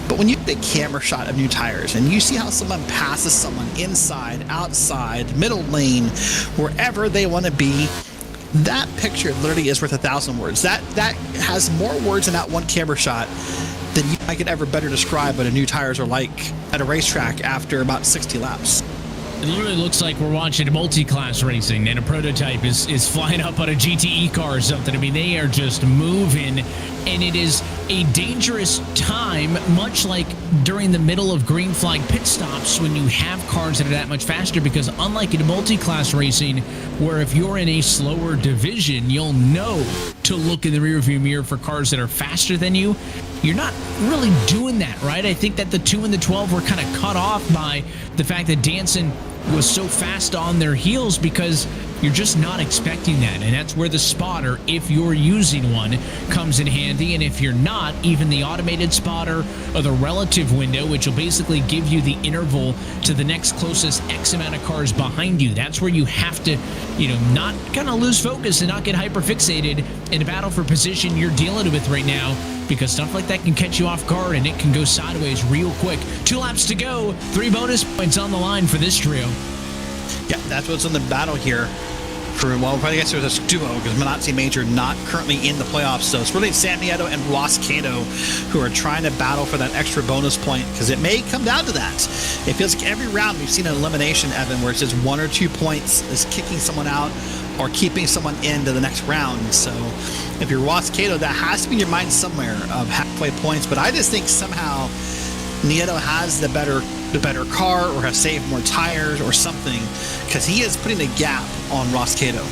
but when you get a camera shot of new tires and you see how someone passes someone inside, outside, middle lane, wherever they want to be, that picture literally is worth 1,000 words. That has more words in that one camera shot than I could ever better describe what a new tires are like at a racetrack after about 60 laps. It literally looks like we're watching a multi-class racing and a prototype is flying up on a GTE car or something. I mean, they are just moving, and it is a dangerous time, much like during the middle of green flag pit stops when you have cars that are that much faster, because unlike in multi-class racing, where if you're in a slower division, you'll know to look in the rearview mirror for cars that are faster than you. You're not really doing that, right? I think that the 2 and the 12 were kind of cut off by the fact that Danson was so fast on their heels, because you're just not expecting that. And that's where the spotter, if you're using one, comes in handy. And if you're not, even the automated spotter or the relative window, which will basically give you the interval to the next closest X amount of cars behind you. That's where you have to, not kind of lose focus and not get hyper fixated in a battle for position you're dealing with right now, because stuff like that can catch you off guard and it can go sideways real quick. 2 laps to go, 3 bonus points on the line for this trio. Yeah, that's what's in the battle here. Well, probably guess there's a duo, because Minazzi Major not currently in the playoffs. So it's really Sam Nieto and Ross Cato who are trying to battle for that extra bonus point, because it may come down to that. It feels like every round we've seen an elimination, Evan, where it's just 1 or 2 points is kicking someone out or keeping someone into the next round. So if you're Ross Cato, that has to be in your mind somewhere of halfway points. But I just think somehow Nieto has the better car, or has saved more tires or something, because he is putting a gap on Ross Cato.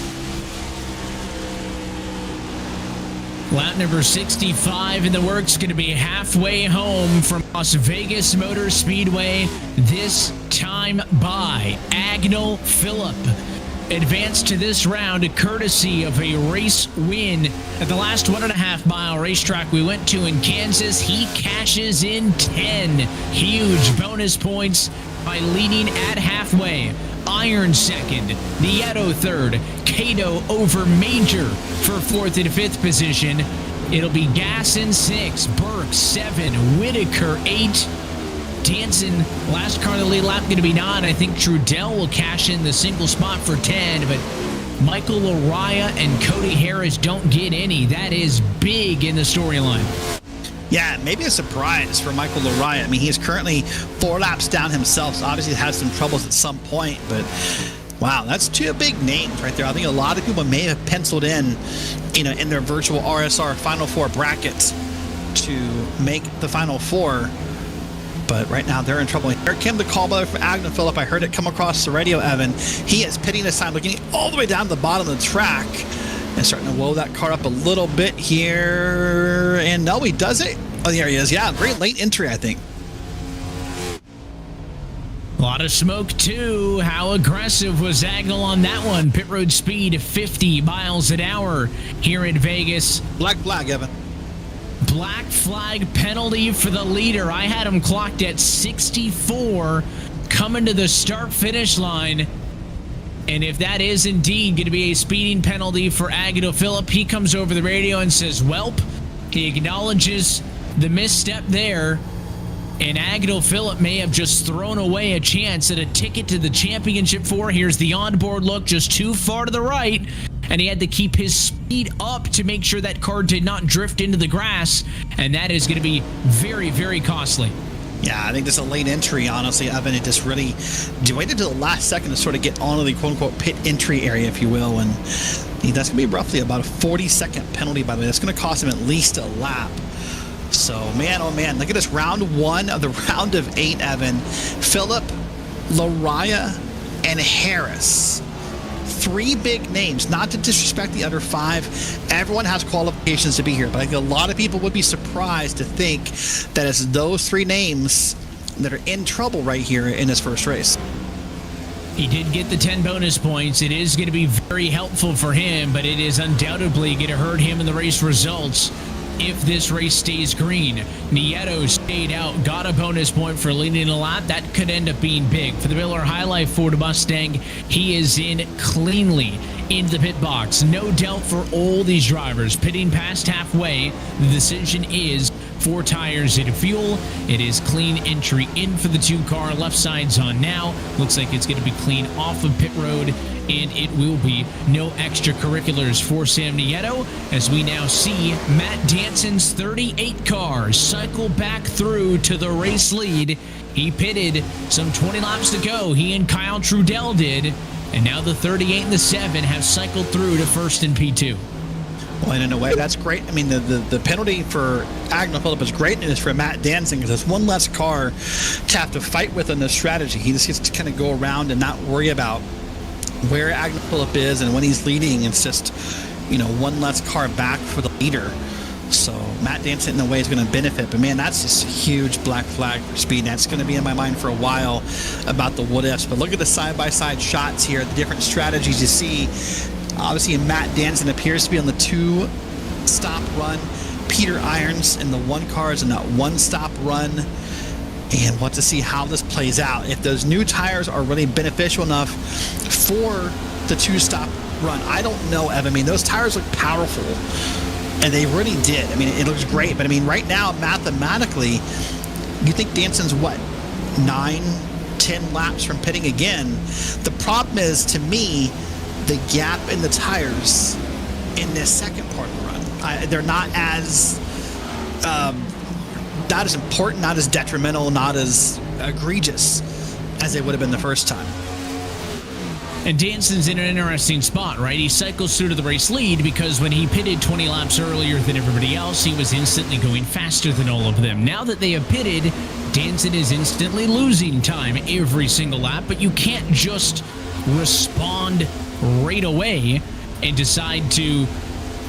Lap number 65 in the works, going to be halfway home from Las Vegas Motor Speedway, this time by Agnell Phillip. Advanced to this round courtesy of a race win at the last 1.5 mile racetrack we went to in Kansas. He cashes in 10 huge bonus points by leading at halfway. Iron second, Nieto third, Cato over Major for 4th and 5th position. It'll be Gasson 6, Burke 7, Whitaker 8. Danson, last car in the lead lap, going to be 9. I think Trudell will cash in the single spot for 10, but Michael Laraya and Cody Harris don't get any. That is big in the storyline. Yeah, maybe a surprise for Michael Laraya. I mean, he's currently 4 laps down himself, so obviously had some troubles at some point, but wow, that's 2 big names right there. I think a lot of people may have penciled in, in their virtual RSR Final 4 brackets to make the Final 4. But right now they're in trouble. Here came the call by from Agnell Phillip. I heard it come across the radio, Evan. He is pitting this time, looking all the way down to the bottom of the track and starting to blow that car up a little bit here. And no, he does it. Oh, there he is. Yeah, very late entry, I think. A lot of smoke, too. How aggressive was Agnell on that one? Pit road speed of 50 miles an hour here in Vegas. Black flag, Evan. Black flag penalty for the leader. I had him clocked at 64 coming to the start-finish line. And if that is indeed going to be a speeding penalty for Agnell Phillip, he comes over the radio and says, welp. He acknowledges the misstep there. And Agnell Phillip may have just thrown away a chance at a ticket to the championship 4. Here's the onboard look, just too far to the right. and he had to keep his speed up to make sure that car did not drift into the grass, and that is going to be very, very costly. Yeah, I think this is a late entry, honestly, Evan. It just really waited to the last second to sort of get onto the quote-unquote pit entry area, if you will, and that's going to be roughly about a 40-second penalty, by the way. That's going to cost him at least a lap. So, man, oh man, look at this round 1 of the round of 8, Evan. Phillip, Lariah, and Harris. 3 big names, not to disrespect the other 5. Everyone has qualifications to be here, but I think a lot of people would be surprised to think that it's those 3 names that are in trouble right here in this first race. He did get the 10 bonus points. It is going to be very helpful for him, but it is undoubtedly going to hurt him in the race results if this race stays green. Nieto stayed out, got a bonus point for leading a lap. That could end up being big. For the Miller High Life Ford Mustang, he is in cleanly into the pit box. No doubt for all these drivers. Pitting past halfway, the decision is 4 tires and fuel. It is clean entry in for the 2 car. Left side's on now. Looks like it's going to be clean off of pit road, and it will be no extracurriculars for Sam Nieto, as we now see Matt Danson's 38 car cycle back through to the race lead. He pitted some 20 laps to go. He and Kyle Trudell did, and now the 38 and the 7 have cycled through to first in P2. Well, and in a way, that's great. I mean, the penalty for Agnell Phillip is great news for Matt Danson, because there's one less car to have to fight with in this strategy. He just gets to kind of go around and not worry about where Agnell Phillip is, and when he's leading, it's just, one less car back for the leader. So Matt Danson, in a way, is going to benefit. But, man, that's just a huge black flag for speed. That's going to be in my mind for a while about the what-ifs. But look at the side-by-side shots here, the different strategies you see. Obviously, Matt Danson appears to be on the 2-stop run. Peter Irons in the 1 car is in that 1-stop run. And we'll have to see how this plays out. If those new tires are really beneficial enough for the 2-stop run, I don't know, Evan. I mean, those tires look powerful, and they really did. I mean, it looks great. But, I mean, right now, mathematically, you think Danson's, 9, 10 laps from pitting again? The problem is, to me, the gap in the tires in this second part of the run. They're not as important, not as detrimental, not as egregious as they would have been the first time. And Danson's in an interesting spot, right? He cycles through to the race lead because when he pitted 20 laps earlier than everybody else, he was instantly going faster than all of them. Now that they have pitted, Danson is instantly losing time every single lap, but you can't just respond right away and decide to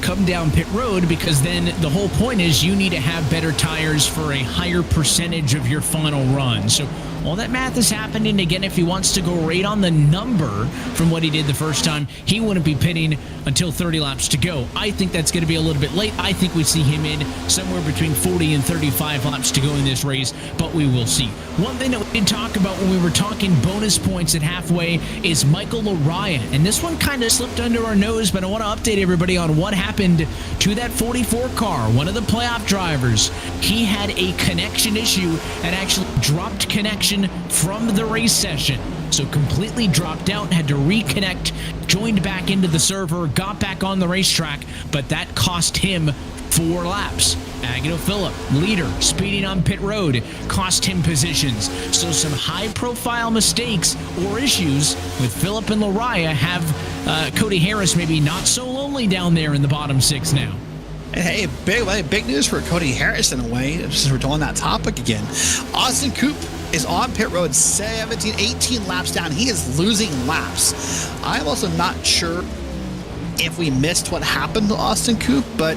come down pit road, because then the whole point is you need to have better tires for a higher percentage of your final run. So all that math is happening. Again, if he wants to go right on the number from what he did the first time, he wouldn't be pitting until 30 laps to go. I think that's going to be a little bit late. I think we see him in somewhere between 40 and 35 laps to go in this race, but we will see. One thing that we did talk about when we were talking bonus points at halfway is Michael Lariah, and this one kind of slipped under our nose, but I want to update everybody on what happened to that 44 car. One of the playoff drivers, he had a connection issue and actually dropped connection from the race session. So completely dropped out, had to reconnect, joined back into the server, got back on the racetrack, but that cost him 4 laps. Agnell Phillip, leader, speeding on pit road, cost him positions. So some high-profile mistakes or issues with Phillip and Lariah have Cody Harris maybe not so lonely down there in the bottom 6 now. Hey, big news for Cody Harris in a way, since we're on that topic again. Austin Coop is on pit road 18 laps down. He is losing laps. I'm also not sure if we missed what happened to Austin Coop, but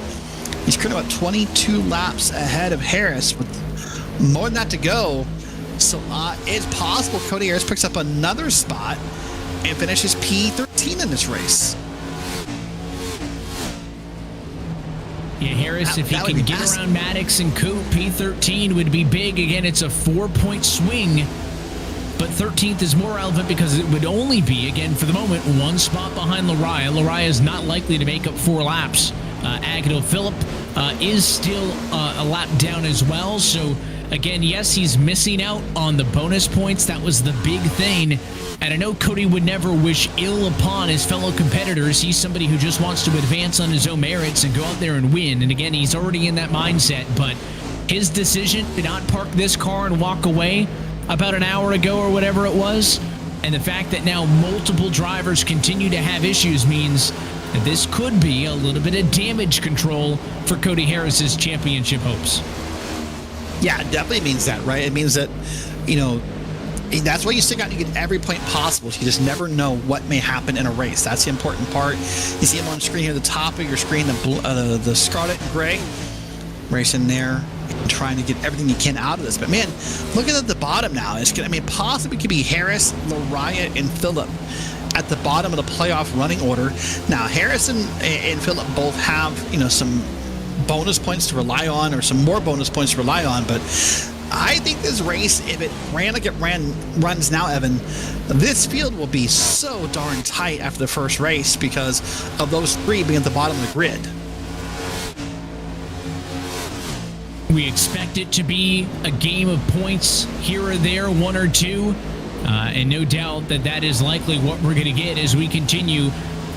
he's currently about 22 laps ahead of Harris with more than that to go. So it's possible Cody Harris picks up another spot and finishes P13 in this race. Yeah, Harris, if he can get around Maddox and Coop, P13 would be big. Again, it's a 4-point swing, but 13th is more relevant because it would only be, again, for the moment, 1 spot behind Lariah. Lariah is not likely to make up 4 laps Agnell Phillip is still a lap down as well. So again, yes, he's missing out on the bonus points. That was the big thing. And I know Cody would never wish ill upon his fellow competitors. He's somebody who just wants to advance on his own merits and go out there and win. And again, he's already in that mindset. But his decision to not park this car and walk away about an hour ago or whatever it was, and the fact that now multiple drivers continue to have issues means that this could be a little bit of damage control for Cody Harris's championship hopes. Yeah, it definitely means that, right? It means that, you know, that's why you stick out and you get every point possible. You just never know what may happen in a race. That's the important part. You see him on screen here at the top of your screen, the scarlet and gray, racing there, trying to get everything you can out of this. But man, looking at the bottom now, possibly could be Harris, Lariat, and Phillip at the bottom of the playoff running order. Now, Harris and Phillip both have, you know, some bonus points to rely on, or some more bonus points to rely on, but I think this race, if it ran like it runs now, Evan, this field will be so darn tight after the first race because of those three being at the bottom of the grid. We expect it to be a game of points here or there, one or two, and no doubt that is likely what we're going to get as we continue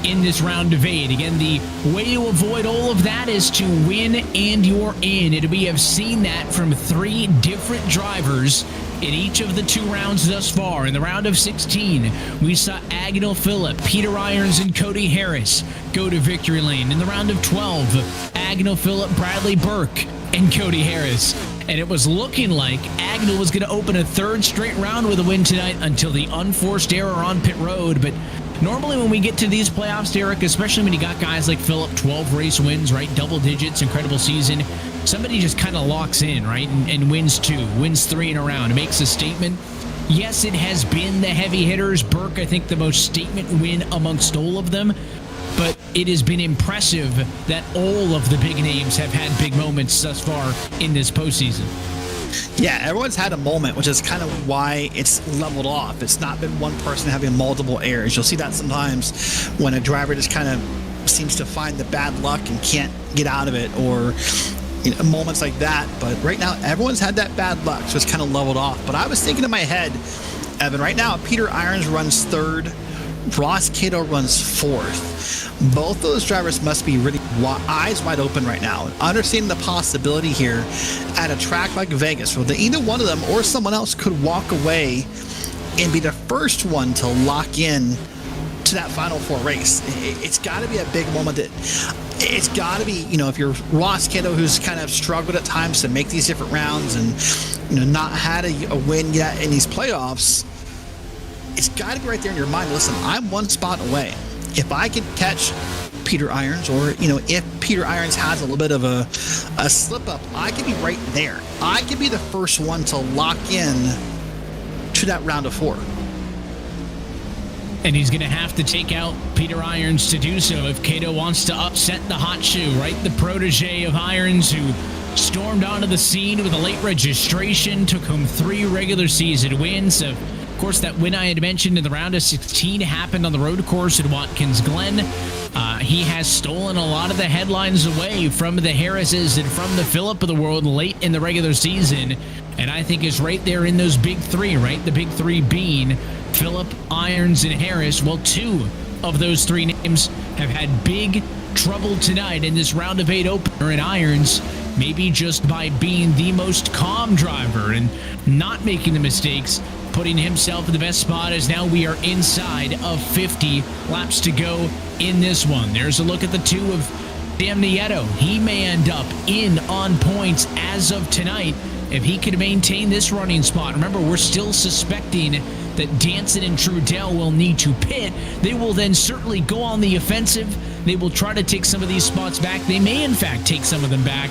in this round of 8. Again, the way to avoid all of that is to win and you're in. And we have seen that from 3 different drivers in each of the 2 rounds thus far. In the round of 16, we saw Agnell Phillip, Peter Irons, and Cody Harris go to victory lane. In the round of 12, Agnell Phillip, Bradley Burke, and Cody Harris. And it was looking like Agnell was going to open a 3rd straight round with a win tonight until the unforced error on pit road. But normally when we get to these playoffs, Derek, especially when you got guys like Phillip, 12 race wins, right? Double digits, incredible season. Somebody just kind of locks in, right? And wins 2, wins 3 in a round, makes a statement. Yes, it has been the heavy hitters. Burke, I think, the most statement win amongst all of them. But it has been impressive that all of the big names have had big moments thus far in this postseason. Yeah, everyone's had a moment, which is kind of why it's leveled off. It's not been one person having multiple errors. You'll see that sometimes when a driver just kind of seems to find the bad luck and can't get out of it, or moments like that. But right now, everyone's had that bad luck, so it's kind of leveled off. But I was thinking in my head, Evan, right now, Peter Irons runs 3rd, Ross Cato runs 4th. Both those drivers must be really eyes wide open right now, understanding the possibility here at a track like Vegas, where either one of them or someone else could walk away and be the first one to lock in to that Final 4 race. It's got to be a big moment. It's got to be, if you're Ross Cato, who's kind of struggled at times to make these different rounds and not had a win yet in these playoffs, it's got to be right there in your mind. Listen, I'm one spot away. If I could catch Peter Irons, or if Peter Irons has a little bit of a slip up, I could be right there. I could be the first one to lock in to that round of 4. And he's going to have to take out Peter Irons to do so if Cato wants to upset the hot shoe, right? The protege of Irons, who stormed onto the scene with a late registration, took home 3 regular season wins. Of course, that win I had mentioned in the round of 16 happened on the road course at Watkins Glen. He has stolen a lot of the headlines away from the Harrises and from the Phillip of the world late in the regular season. And I think is right there in those big 3, right? The big 3 being Phillip, Irons, and Harris. Well, 2 of those 3 names have had big trouble tonight in this round of 8 opener. And Irons, maybe just by being the most calm driver and not making the mistakes, putting himself in the best spot as now we are inside of 50 laps to go in this one. There's a look at the 2 of Dam Nieto. He may end up in on points as of tonight if he can maintain this running spot. Remember, we're still suspecting that Danson and Trudell will need to pit. They will then certainly go on the offensive. They will try to take some of these spots back. They may, in fact, take some of them back,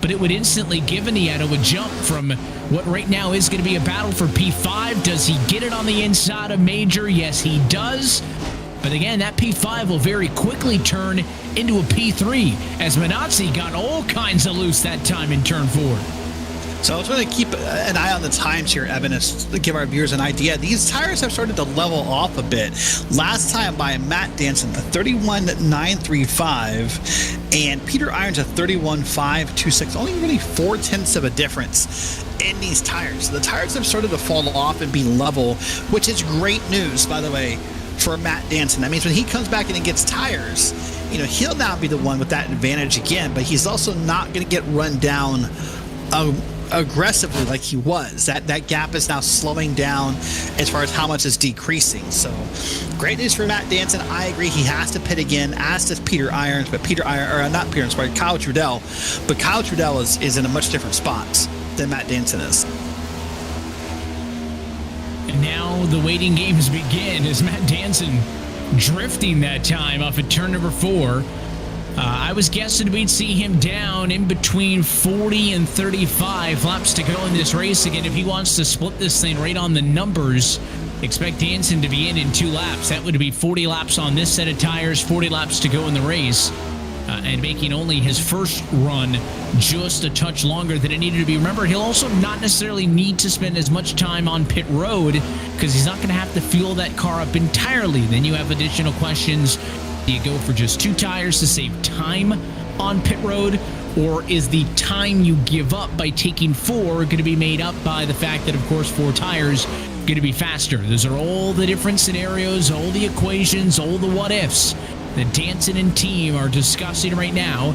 but it would instantly give Nieto a jump from what right now is going to be a battle for P5. Does he get it on the inside of Major? Yes, he does. But again, that P5 will very quickly turn into a P3 as Minazzi got all kinds of loose that time in turn 4. So I was going to keep an eye on the times here, Evan, to give our viewers an idea. These tires have started to level off a bit. Last time by Matt Danson, a 31.935, and Peter Irons a 31.526. Only really 0.4 of a difference in these tires. The tires have started to fall off and be level, which is great news, by the way, for Matt Danson. That means when he comes back and he gets tires, he'll now be the one with that advantage again, but he's also not going to get run down aggressively like he was. That gap is now slowing down as far as how much is decreasing. So great news for Matt Danson. I agree he has to pit again, as does Peter Irons, but Kyle Trudell. But Kyle Trudell is in a much different spot than Matt Danson is. And now the waiting games begin as Matt Danson drifting that time off at turn number 4. I was guessing we'd see him down in between 40 and 35 laps to go in this race. Again, if he wants to split this thing right on the numbers, expect Danson to be in 2 laps. That would be 40 laps on this set of tires, 40 laps to go in the race, and making only his first run just a touch longer than it needed to be. Remember, he'll also not necessarily need to spend as much time on pit road because he's not going to have to fuel that car up entirely. Then you have additional questions. Do you go for just 2 tires to save time on pit road, or is the time you give up by taking 4 going to be made up by the fact that, of course, 4 tires going to be faster? Those are all the different scenarios, all the equations, all the what-ifs that Danson and team are discussing right now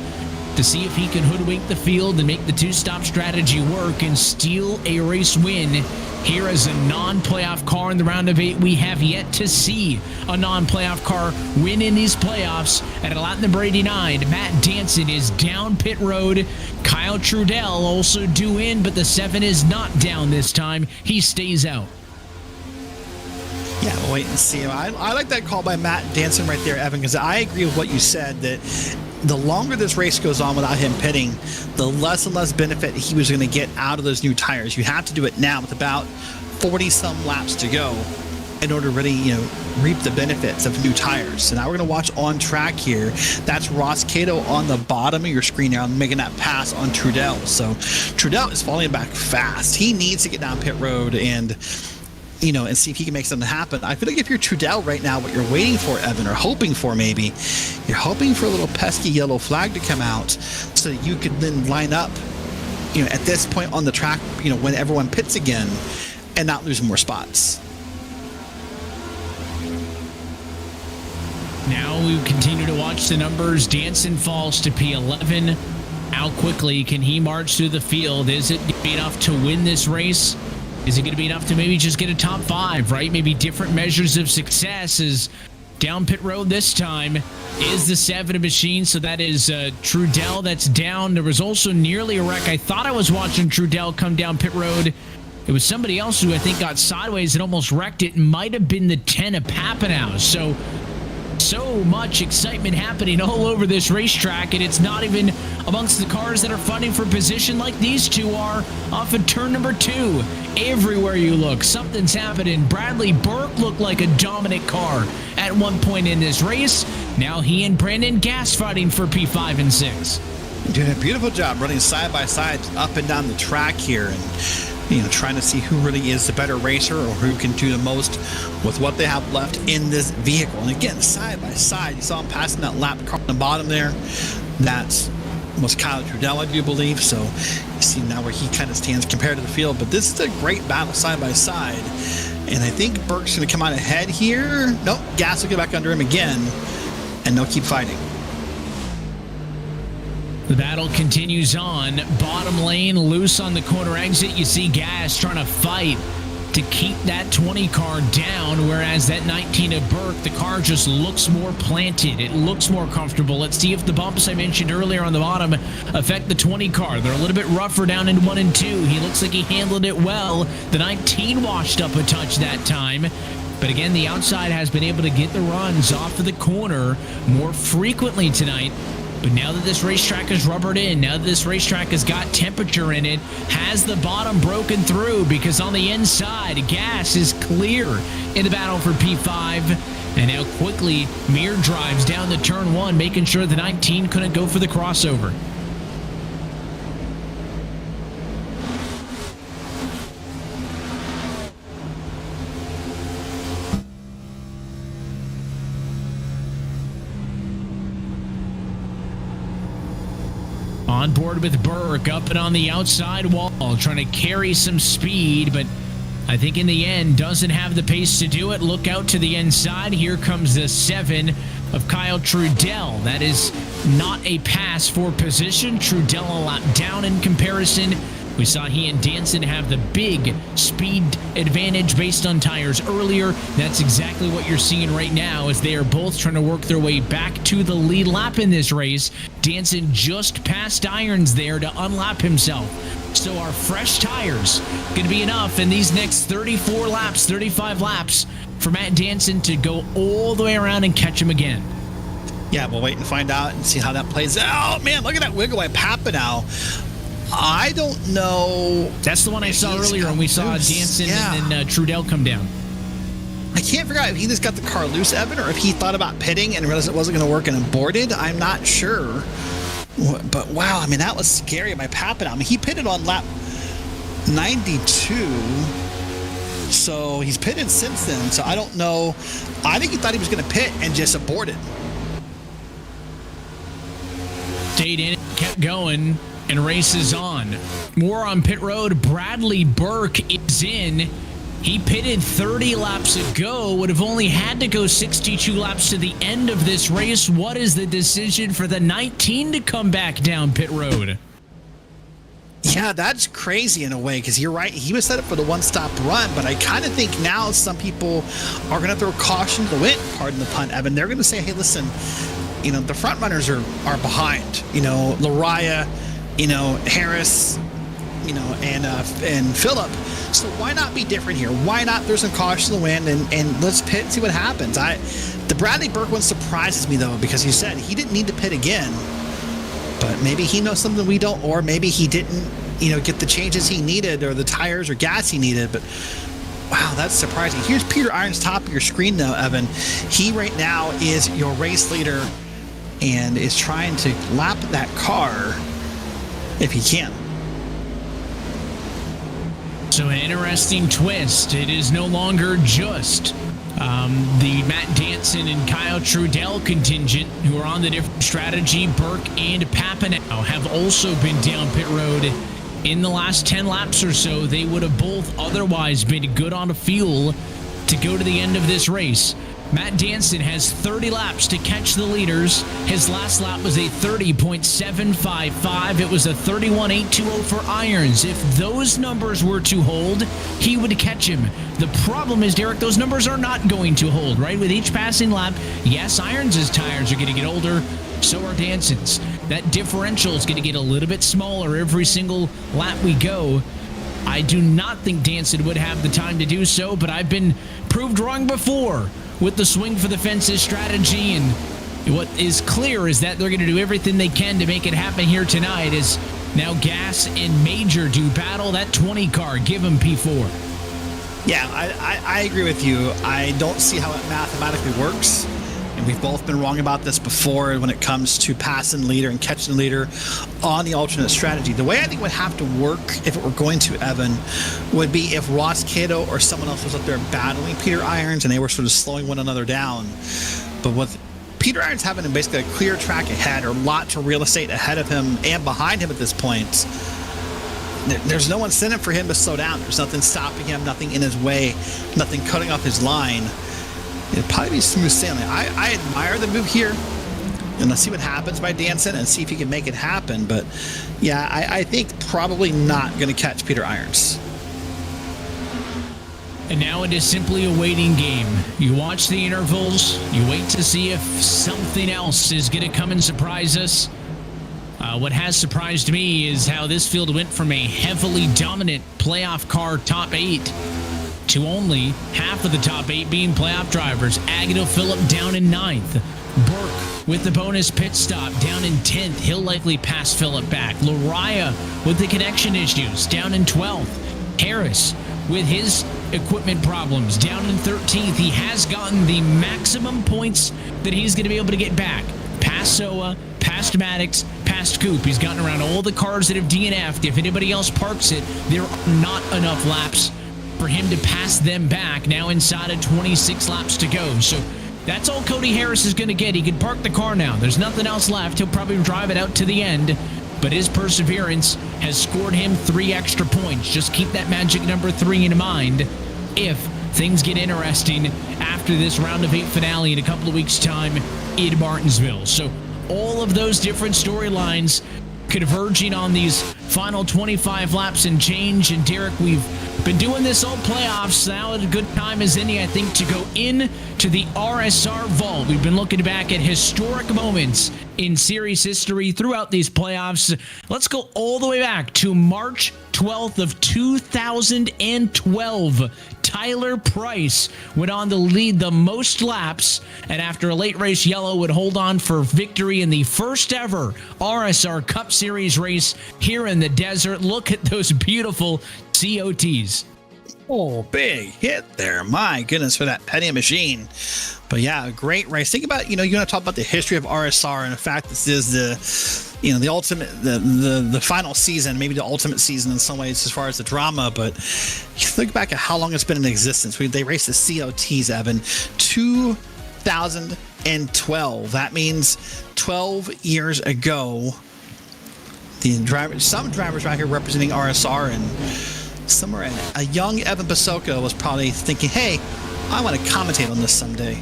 to see if he can hoodwink the field and make the 2-stop strategy work and steal a race win here as a non-playoff car in the round of 8. We have yet to see a non-playoff car win in these playoffs. At a lap number 89, Matt Danson is down pit road. Kyle Trudell also due in, but the 7 is not down this time. He stays out. Yeah, we'll wait and see. I like that call by Matt Danson right there, Evan, because I agree with what you said, that the longer this race goes on without him pitting, the less and less benefit he was going to get out of those new tires. You have to do it now with about 40-some laps to go in order to really, reap the benefits of new tires. So now we're going to watch on track here. That's Ross Cato on the bottom of your screen now, making that pass on Trudell. So Trudell is falling back fast. He needs to get down pit road and see if he can make something happen. I feel like if you're Trudell right now, what you're waiting for, Evan, or hoping for maybe, you're hoping for a little pesky yellow flag to come out so that you could then line up, at this point on the track, when everyone pits again and not lose more spots. Now we continue to watch the numbers. Danson falls to P11. How quickly can he march through the field? Is it enough to win this race? Is it going to be enough to maybe just get a top 5, right? Maybe different measures of success is down pit road this time is the 7 machine. So that is Trudell that's down. There was also nearly a wreck. I thought I was watching Trudell come down pit road. It was somebody else who I think got sideways and almost wrecked it. Might have been the 10 of Pappenhaus. So much excitement happening all over this racetrack, and it's not even amongst the cars that are fighting for position like these two are off of turn number 2. Everywhere you look, something's happening. Bradley Burke looked like a dominant car at one point in this race. Now he and Brandon Gass fighting for P5 and 6. Doing a beautiful job running side by side up and down the track here, and trying to see who really is the better racer or who can do the most with what they have left in this vehicle. And again, side by side, you saw him passing that lap car on the bottom there. That's was Kyle Trudell, I do believe. So you see now where he kind of stands compared to the field. But this is a great battle side by side. And I think Burke's going to come out ahead here. Nope, Gas will get back under him again, and they'll keep fighting. The battle continues on. Bottom lane, loose on the corner exit. You see Gas trying to fight to keep that 20 car down, whereas that 19 of Burke, the car just looks more planted. It looks more comfortable. Let's see if the bumps I mentioned earlier on the bottom affect the 20 car. They're a little bit rougher down in 1 and 2. He looks like he handled it well. The 19 washed up a touch that time. But again, the outside has been able to get the runs off of the corner more frequently tonight. But now that this racetrack is rubbered in, now that this racetrack has got temperature in it, has the bottom broken through? Because on the inside, Gas is clear in the battle for P5. And now quickly, Mir drives down the turn 1, making sure the 19 couldn't go for the crossover. On board with Burke, up and on the outside wall, trying to carry some speed, but I think in the end doesn't have the pace to do it. Look out to the inside. Here comes the 7 of Kyle Trudell. That is not a pass for position. Trudell a lot down in comparison. We saw he and Danson have the big speed advantage based on tires earlier. That's exactly what you're seeing right now as they are both trying to work their way back to the lead lap in this race. Danson just passed Irons there to unlap himself. So our fresh tires going to be enough in these next 34 laps, 35 laps for Matt Danson to go all the way around and catch him again. Yeah, we'll wait and find out and see how that plays out. Man, look at that wiggle by Papanow. I don't know. That's the one I saw earlier when we saw Danson and then Trudell come down. I can't figure out if he just got the car loose, Evan, or if he thought about pitting and realized it wasn't going to work and aborted. I'm not sure. But wow, I mean, that was scary by Papanow. I mean, he pitted on lap 92. So he's pitted since then. So I don't know. I think he thought he was going to pit and just aborted. Stayed in, kept going, and races on. More on pit road. Bradley Burke is in. He pitted 30 laps ago, would have only had to go 62 laps to the end of this race. What is the decision for the 19 to come back down pit road? Yeah, that's crazy in a way, because you're right. He was set up for the one-stop run, but I kind of think now some people are going to throw caution to the wind, pardon the pun, Evan. They're going to say, hey, listen, you know, the front runners are behind. You know, Lariah, you know, Harris, you know, and Phillip. So why not be different here? Why not throw some caution to the wind and let's pit and see what happens? The Bradley Burke one surprises me, though, because you said he didn't need to pit again. But maybe he knows something we don't, or maybe he didn't, you know, get the changes he needed or the tires or gas he needed. But wow, that's surprising. Here's Peter Irons, top of your screen, though, Evan. He right now is your race leader and is trying to lap that car if he can. So an interesting twist. It is no longer just the Matt Danson and Kyle Trudell contingent who are on the different strategy. Burke and Papanow have also been down pit road in the last 10 laps or so. They would have both otherwise been good on the fuel to go to the end of this race. Matt Danson has 30 laps to catch the leaders. His last lap was a 30.755. It was a 31.820 for Irons. If those numbers were to hold, he would catch him. The problem is, Derek, those numbers are not going to hold, right? With each passing lap, yes, Irons' tires are going to get older, so are Danson's. That differential is going to get a little bit smaller every single lap we go. I do not think Danson would have the time to do so, but I've been proved wrong before with the swing for the fences strategy, and what is clear is that they're going to do everything they can to make it happen here tonight as now Gas and Major do battle that 20 car. Give them P4. Yeah, I agree with you. I don't see how it mathematically works. And we've both been wrong about this before when it comes to passing the leader and catching the leader on the alternate strategy. The way I think it would have to work if it were going to, Evan, would be if Ross Cato or someone else was up there battling Peter Irons and they were sort of slowing one another down. But with Peter Irons having basically a clear track ahead or lots of real estate ahead of him and behind him at this point, there's no incentive for him to slow down. There's nothing stopping him, nothing in his way, nothing cutting off his line. It'd probably be smooth sailing. I admire the move here. And let's see what happens by Danson and see if he can make it happen. But, yeah, I think probably not going to catch Peter Irons. And now it is simply a waiting game. You watch the intervals. You wait to see if something else is going to come and surprise us. What has surprised me is how this field went from a heavily dominant playoff car top 8 to only half of the top 8 being playoff drivers. Agnew Phillip down in 9th. Burke with the bonus pit stop down in 10th. He'll likely pass Phillip back. Lariah with the connection issues down in 12th. Harris with his equipment problems down in 13th. He has gotten the maximum points that he's going to be able to get back. Past Soa, past Maddox, past Coop. He's gotten around all the cars that have DNF'd. If anybody else parks it, there are not enough laps for him to pass them back. Now inside of 26 laps to go. So that's all Cody Harris is going to get. He can park the car now. There's nothing else left. He'll probably drive it out to the end. but his perseverance has scored him 3 extra points. Just keep that magic number 3 in mind if things get interesting after this round of 8 finale in a couple of weeks' time in Martinsville. So all of those different storylines converging on these final 25 laps and change. And Derek, we've been doing this all playoffs. Now a good time as any, I think, to go in to the RSR vault. We've been looking back at historic moments in series history throughout these playoffs. Let's go all the way back to March 12th of 2012. Tyler Price went on to lead the most laps, and after a late race yellow would hold on for victory in the first ever RSR Cup Series race here in the desert. Look at those beautiful COTs. Oh, big hit there. My goodness, for that penny machine. But yeah, a great race. Think about, you want to talk about the history of RSR and the fact this is the ultimate, the final season, maybe the ultimate season in some ways as far as the drama. But you think back at how long it's been in existence. They raced the COTs, Evan, 2012. That means 12 years ago. Some drivers right here representing RSR, and somewhere a young Evan Basoka was probably thinking, hey, I want to commentate on this someday.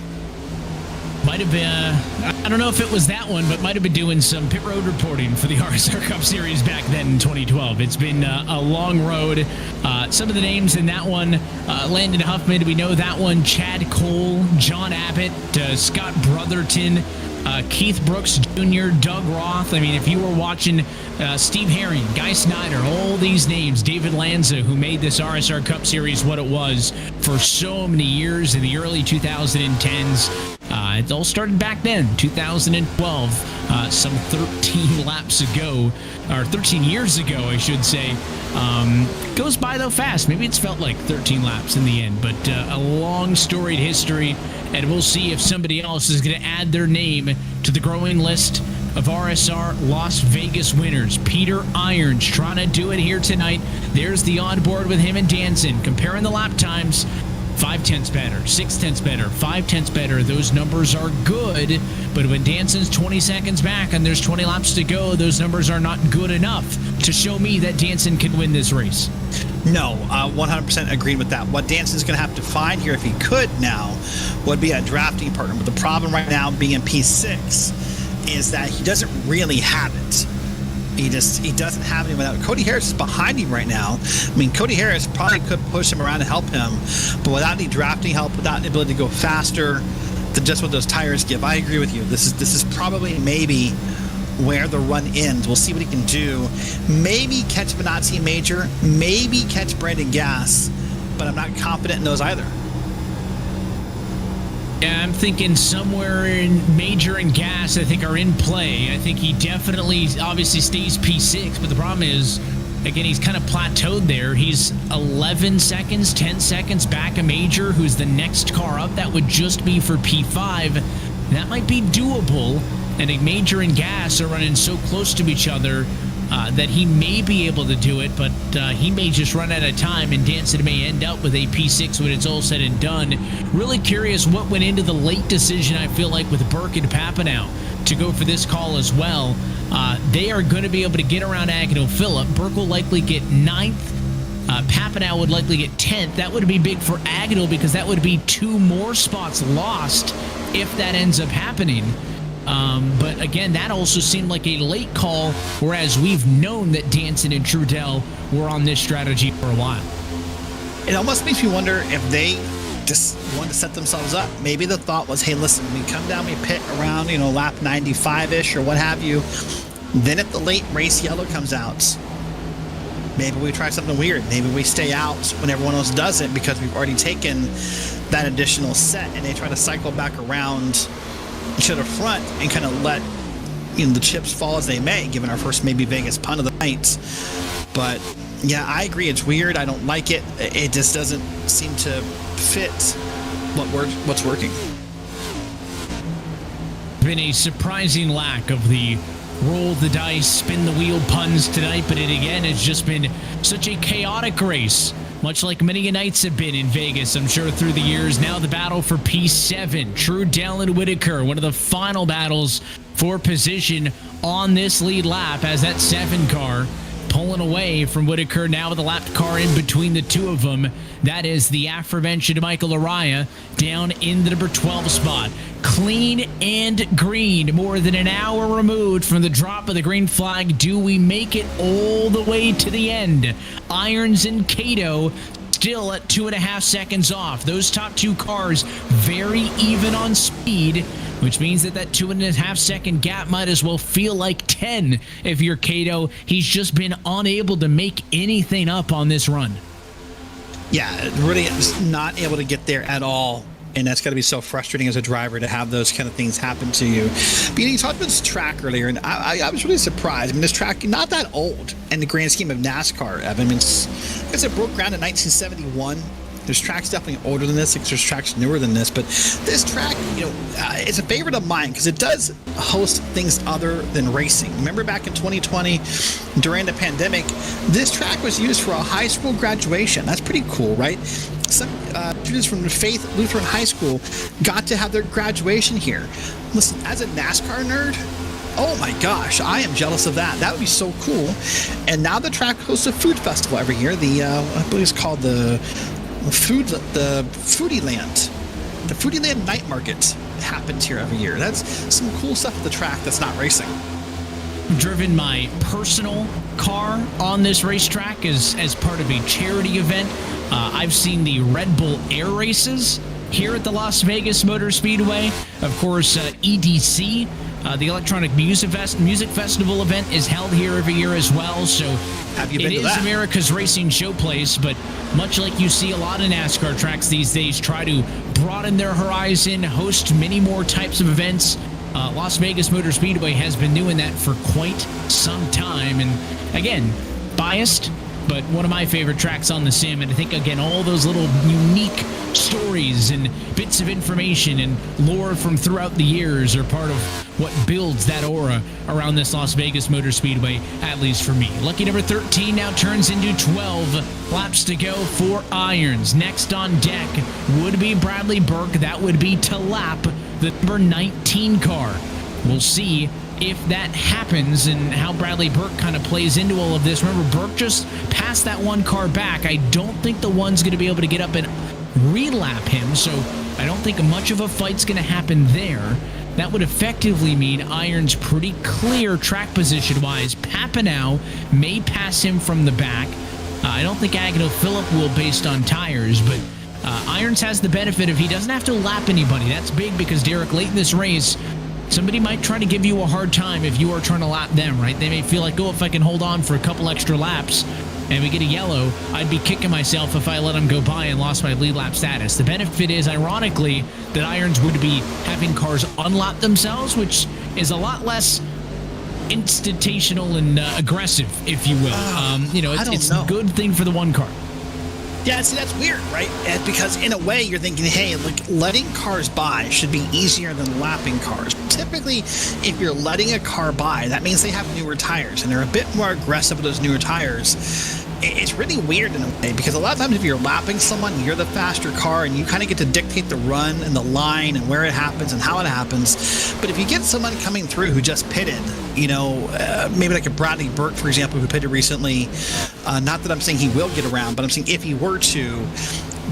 Might have been, I don't know if it was that one, but might have been doing some pit road reporting for the RSR Cup Series back then in 2012. It's been a long road. Some of the names in that one, Landon Huffman, we know that one, Chad Cole, John Abbott, Scott Brotherton, Keith Brooks Jr., Doug Roth. I mean, if you were watching Steve Herring, Guy Snyder, all these names, David Lanza, who made this RSR Cup Series what it was for so many years in the early 2010s. It all started back then, 2012, some 13 laps ago, or 13 years ago, I should say. Goes by, though, fast. Maybe it's felt like 13 laps in the end, but a long, storied history, and we'll see if somebody else is going to add their name to the growing list of RSR Las Vegas winners. Peter Irons trying to do it here tonight. There's the onboard with him and Danson, comparing the lap times. 5/10 better, 6/10 better, 5/10 better. Those numbers are good, but when Danson's 20 seconds back and there's 20 laps to go, those numbers are not good enough to show me that Danson can win this race. No, 100% agreed with that. What Danson's going to have to find here, if he could now, would be a drafting partner. But the problem right now, being in P6, is that he doesn't really have it. He doesn't have anyone out. Cody Harris is behind him right now. I mean, Cody Harris probably could push him around and help him, but without any drafting help, without the ability to go faster than just what those tires give, I agree with you. This is probably maybe where the run ends. We'll see what he can do. Maybe catch Benazzi Major, maybe catch Brandon Gass, but I'm not confident in those either. Yeah, I'm thinking somewhere in Major and Gas, I think, are in play. I think he definitely, obviously, stays P6, but the problem is, again, he's kind of plateaued there. He's 11 seconds, 10 seconds back a Major, who's the next car up. That would just be for P5. That might be doable, and a Major and Gas are running so close to each other that he may be able to do it, but he may just run out of time, and Danson may end up with a P6 when it's all said and done. Really curious what went into the late decision, I feel like, with Burke and Papanow to go for this call as well. They are going to be able to get around Agnew Phillip. Burke will likely get 9th. Papanow would likely get 10th. That would be big for Agnew because that would be 2 more spots lost if that ends up happening. But again, that also seemed like a late call, whereas we've known that Danson and Trudell were on this strategy for a while. It almost makes me wonder if they just wanted to set themselves up. Maybe the thought was, hey, listen, we come down, we pit around, lap 95-ish or what have you. Then if the late race yellow comes out, maybe we try something weird. Maybe we stay out when everyone else does it because we've already taken that additional set, and they try to cycle back around to the front and kind of let the chips fall as they may, given our first maybe Vegas pun of the night. But yeah, I agree, it's weird. I don't like it. It just doesn't seem to fit what's working. Been a surprising lack of the roll the dice, spin the wheel puns tonight, but it again has just been such a chaotic race, much like many nights have been in Vegas, I'm sure, through the years. Now the battle for P7, Trudell and Whitaker, one of the final battles for position on this lead lap as that 7 car pulling away from what occurred now with the lapped car in between the two of them. That is the aforementioned Michael Araya down in the number 12 spot. Clean and green, more than an hour removed from the drop of the green flag. Do we make it all the way to the end? Irons and Cato still at 2.5 seconds off. Those top 2 cars very even on speed, which means that 2.5 second gap might as well feel like 10 if you're Cato. He's just been unable to make anything up on this run. Yeah, really just not able to get there at all. And that's got to be so frustrating as a driver to have those kind of things happen to you. But you talked about this track earlier, and I was really surprised. I mean, this track, not that old in the grand scheme of NASCAR, Evan. I mean, I guess it broke ground in 1971. There's tracks definitely older than this. There's tracks newer than this. But this track, it's a favorite of mine because it does host things other than racing. Remember back in 2020, during the pandemic, this track was used for a high school graduation. That's pretty cool, right? Some students from Faith Lutheran High School got to have their graduation here. Listen, as a NASCAR nerd, oh my gosh, I am jealous of that. That would be so cool. And now the track hosts a food festival every year. I believe it's called the Foodie Land. The Foodie Land Night Market happens here every year. That's some cool stuff at the track that's not racing. I've driven my personal car on this racetrack as part of a charity event. I've seen the Red Bull Air Races here at the Las Vegas Motor Speedway. Of course, EDC, the Electronic Music Festival event, is held here every year as well. So have you been to that? It is America's racing showplace, but much like you see a lot of NASCAR tracks these days try to broaden their horizon, host many more types of events. Las Vegas Motor Speedway has been doing that for quite some time. And again, biased, but one of my favorite tracks on the sim. And I think, again, all those little unique stories and bits of information and lore from throughout the years are part of what builds that aura around this Las Vegas Motor Speedway, at least for me. Lucky number 13 now turns into 12 laps to go for Irons. Next on deck would be Bradley Burke. That would be to lap the number 19 car. We'll see if that happens and how Bradley Burke kind of plays into all of this. Remember, Burke just passed that one car back. I don't think the one's going to be able to get up and relap him, so I don't think much of a fight's going to happen there. That would effectively mean Irons pretty clear track position-wise. Papanow may pass him from the back. I don't think Agnew Phillip will based on tires, but Irons has the benefit of he doesn't have to lap anybody. That's big because, Derek, late in this race, somebody might try to give you a hard time if you are trying to lap them, right? They may feel like, oh, if I can hold on for a couple extra laps and we get a yellow, I'd be kicking myself if I let them go by and lost my lead lap status. The benefit is, ironically, that Irons would be having cars unlap themselves, which is a lot less instantational and aggressive, if you will. It's a good thing for the one car. Yeah, see, that's weird, right? Because in a way, you're thinking, hey, look, letting cars by should be easier than lapping cars. Typically, if you're letting a car by, that means they have newer tires, and they're a bit more aggressive with those newer tires. It's really weird in a way, because a lot of times if you're lapping someone, you're the faster car, and you kind of get to dictate the run and the line and where it happens and how it happens. But if you get someone coming through who just pitted, maybe like a Bradley Burke, for example, who pitted recently, not that I'm saying he will get around, but I'm saying if he were to,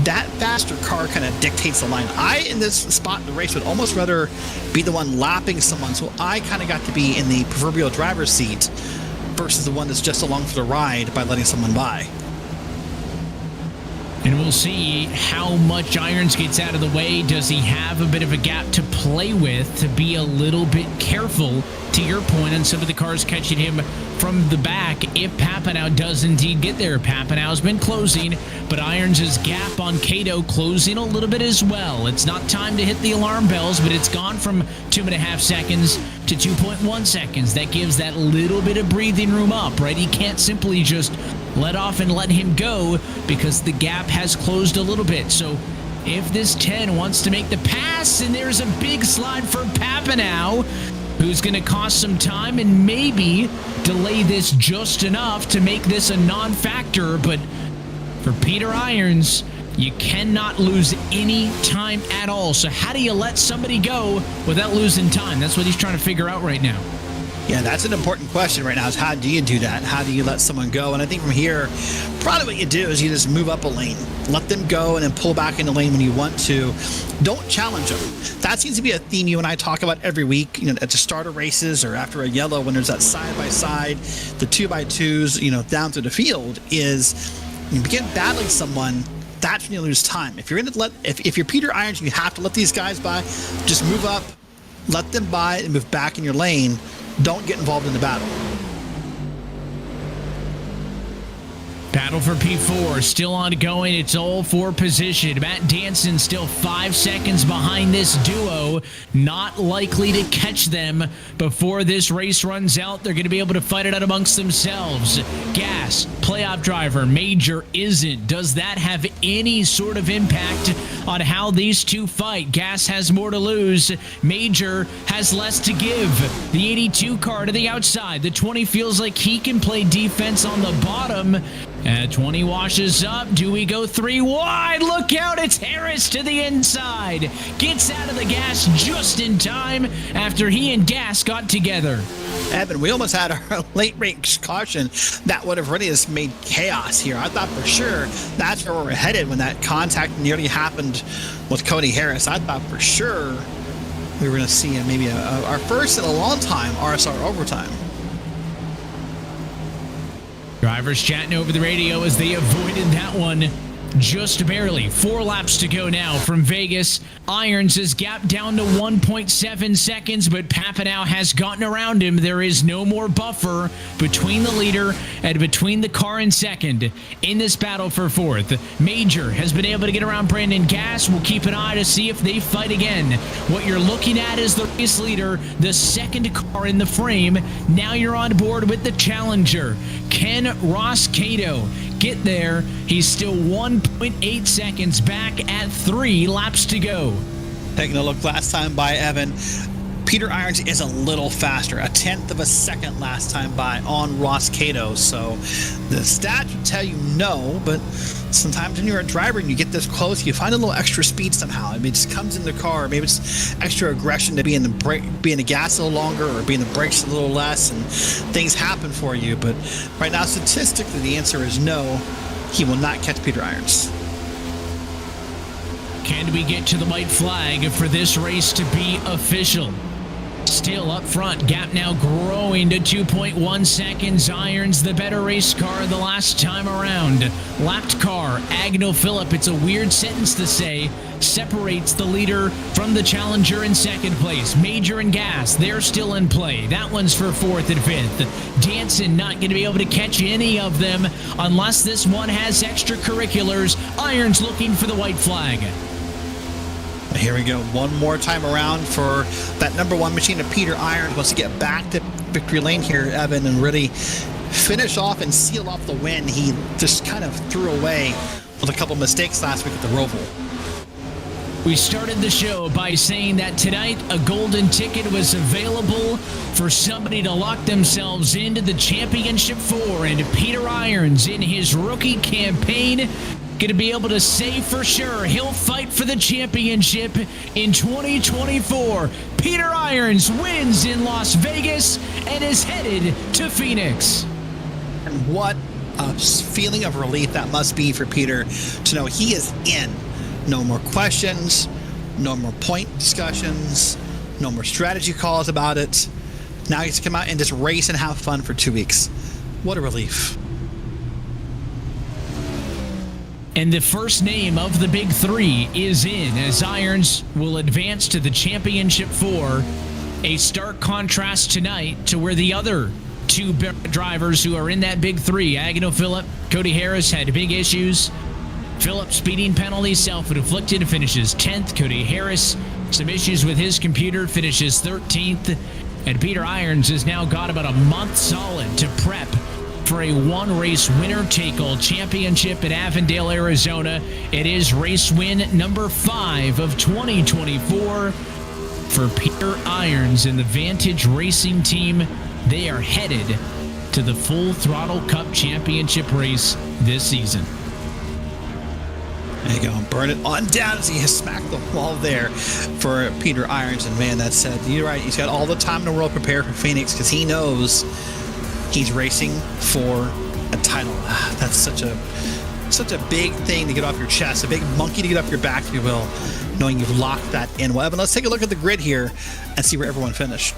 that faster car kind of dictates the line. I, in this spot in the race, would almost rather be the one lapping someone, so I kind of got to be in the proverbial driver's seat versus the one that's just along for the ride by letting someone by. And we'll see how much Irons gets out of the way. Does he have a bit of a gap to play with to be a little bit careful, to your point, on some of the cars catching him from the back if Papanow does indeed get there? Papanow's been closing, but Irons' gap on Cato closing a little bit as well. It's not time to hit the alarm bells, but it's gone from 2.5 seconds to 2.1 seconds. That gives that little bit of breathing room up, right? He can't simply just let off and let him go because the gap has closed a little bit. So if this 10 wants to make the pass, and there's a big slide for Papanow, who's going to cost some time and maybe delay this just enough to make this a non-factor. But for Peter Irons, You cannot lose any time at all. So how do you let somebody go without losing time? That's what he's trying to figure out right now. Yeah, that's an important question right now, is how do you do that? How do you let someone go? And I think from here, probably what you do is you just move up a lane. Let them go and then pull back in the lane when you want to. Don't challenge them. That seems to be a theme you and I talk about every week, at the start of races or after a yellow, when there's that side-by-side, the 2x2s, down through the field, is you begin battling someone, that's when you lose time. If you're if you're Peter Irons, you have to let these guys by, just move up, let them by, and move back in your lane. Don't get involved in the battle. Battle for P4 still ongoing. It's all for position. Matt Danson still 5 seconds behind this duo. Not likely to catch them before this race runs out. They're going to be able to fight it out amongst themselves. Gas, playoff driver, Major isn't. Does that have any sort of impact on how these two fight? Gas has more to lose. Major has less to give. The 82 car to the outside. The 20 feels like he can play defense on the bottom. 20 washes up. Do we go 3 wide? Look out, it's Harris to the inside. Gets out of the gas just in time after he and Gas got together. Evan, we almost had our late race caution. That would have really just made chaos here. I thought for sure that's where we were headed when that contact nearly happened with Cody Harris. I thought for sure we were going to see maybe our first in a long time RSR overtime. Drivers chatting over the radio as they avoided that one just barely. 4 laps to go now from Vegas. Irons is gapped down to 1.7 seconds, but Papanow has gotten around him. There is no more buffer between the leader and between the car in second in this battle for 4th. Major has been able to get around Brandon Gas. We'll keep an eye to see if they fight again. What you're looking at is the race leader, the second car in the frame. Now you're on board with the challenger. Can Ross Cato get there? He's still 1.8 seconds back at 3 laps to go. Taking a look last time by Evan, Peter Irons is a little faster, 1/10 of a second last time by on Ross Cato. So the stats would tell you no, but sometimes when you're a driver and you get this close, you find a little extra speed somehow. I mean, it just comes in the car. Maybe it's extra aggression to be in the gas a little longer or be in the brakes a little less, and things happen for you. But right now, statistically, the answer is no. He will not catch Peter Irons. Can we get to the white flag for this race to be official? Still up front, gap now growing to 2.1 seconds. Irons the better race car the last time around. Lapped car, Agno Phillip, it's a weird sentence to say, separates the leader from the challenger in second place. Major and Gas, they're still in play. That one's for 4th and 5th. Danson not going to be able to catch any of them unless this one has extracurriculars. Irons looking for the white flag. Here we go. One more time around for that number 1 machine of Peter Irons. Wants to get back to victory lane here, Evan, and really finish off and seal off the win he just kind of threw away with a couple mistakes last week at the Roval. We started the show by saying that tonight a golden ticket was available for somebody to lock themselves into the Championship 4, and Peter Irons in his rookie campaign going to be able to say for sure he'll fight for the championship in 2024. Peter Irons wins in Las Vegas and is headed to Phoenix. And what a feeling of relief that must be for Peter to know he is in. No more questions, no more point discussions, no more strategy calls about it. Now he gets to come out and just race and have fun for 2 weeks. What a relief. And the first name of the big 3 is in, as Irons will advance to the Championship 4. A stark contrast tonight to where the other 2 drivers who are in that big 3, Agno Phillip, Cody Harris, had big issues. Phillip, speeding penalty, self-inflicted, finishes 10th. Cody Harris, some issues with his computer, finishes 13th. And Peter Irons has now got about a month solid to prep for a 1-race winner-take-all championship at Avondale, Arizona. It is race win number 5 of 2024 for Peter Irons and the Vantage Racing team. They are headed to the Full Throttle Cup Championship race this season. There you go. Burn it on down as he has smacked the wall there for Peter Irons. And man, that said, you're right. He's got all the time in the world prepared for Phoenix because he knows he's racing for a title. That's such a big thing to get off your chest, a big monkey to get off your back, if you will, knowing you've locked that in. Well, Evan, let's take a look at the grid here and see where everyone finished.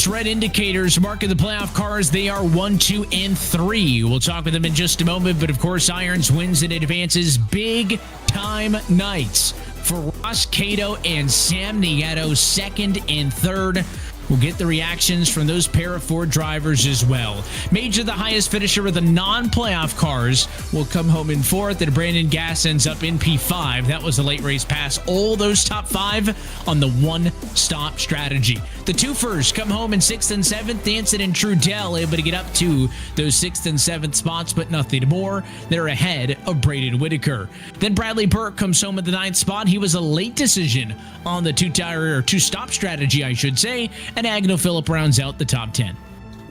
Red indicators marking the playoff cars. They are 1, 2, and 3. We'll talk with them in just a moment. But of course, Irons wins and advances. Big time nights for Ross Cato and Sam Nieto, second and third. We'll get the reactions from those pair of Ford drivers as well. Major, the highest finisher of the non-playoff cars, will come home in fourth, and Brandon Gass ends up in P5. That was a late race pass. All those top 5 on the one-stop strategy. The twofers come home in 6th and 7th. Danson and Trudell able to get up to those 6th and 7th spots, but nothing more. They're ahead of Braden Whitaker. Then Bradley Burke comes home at the 9th spot. He was a late decision on the two-stop strategy, I should say, and Agno Phillip rounds out the top 10.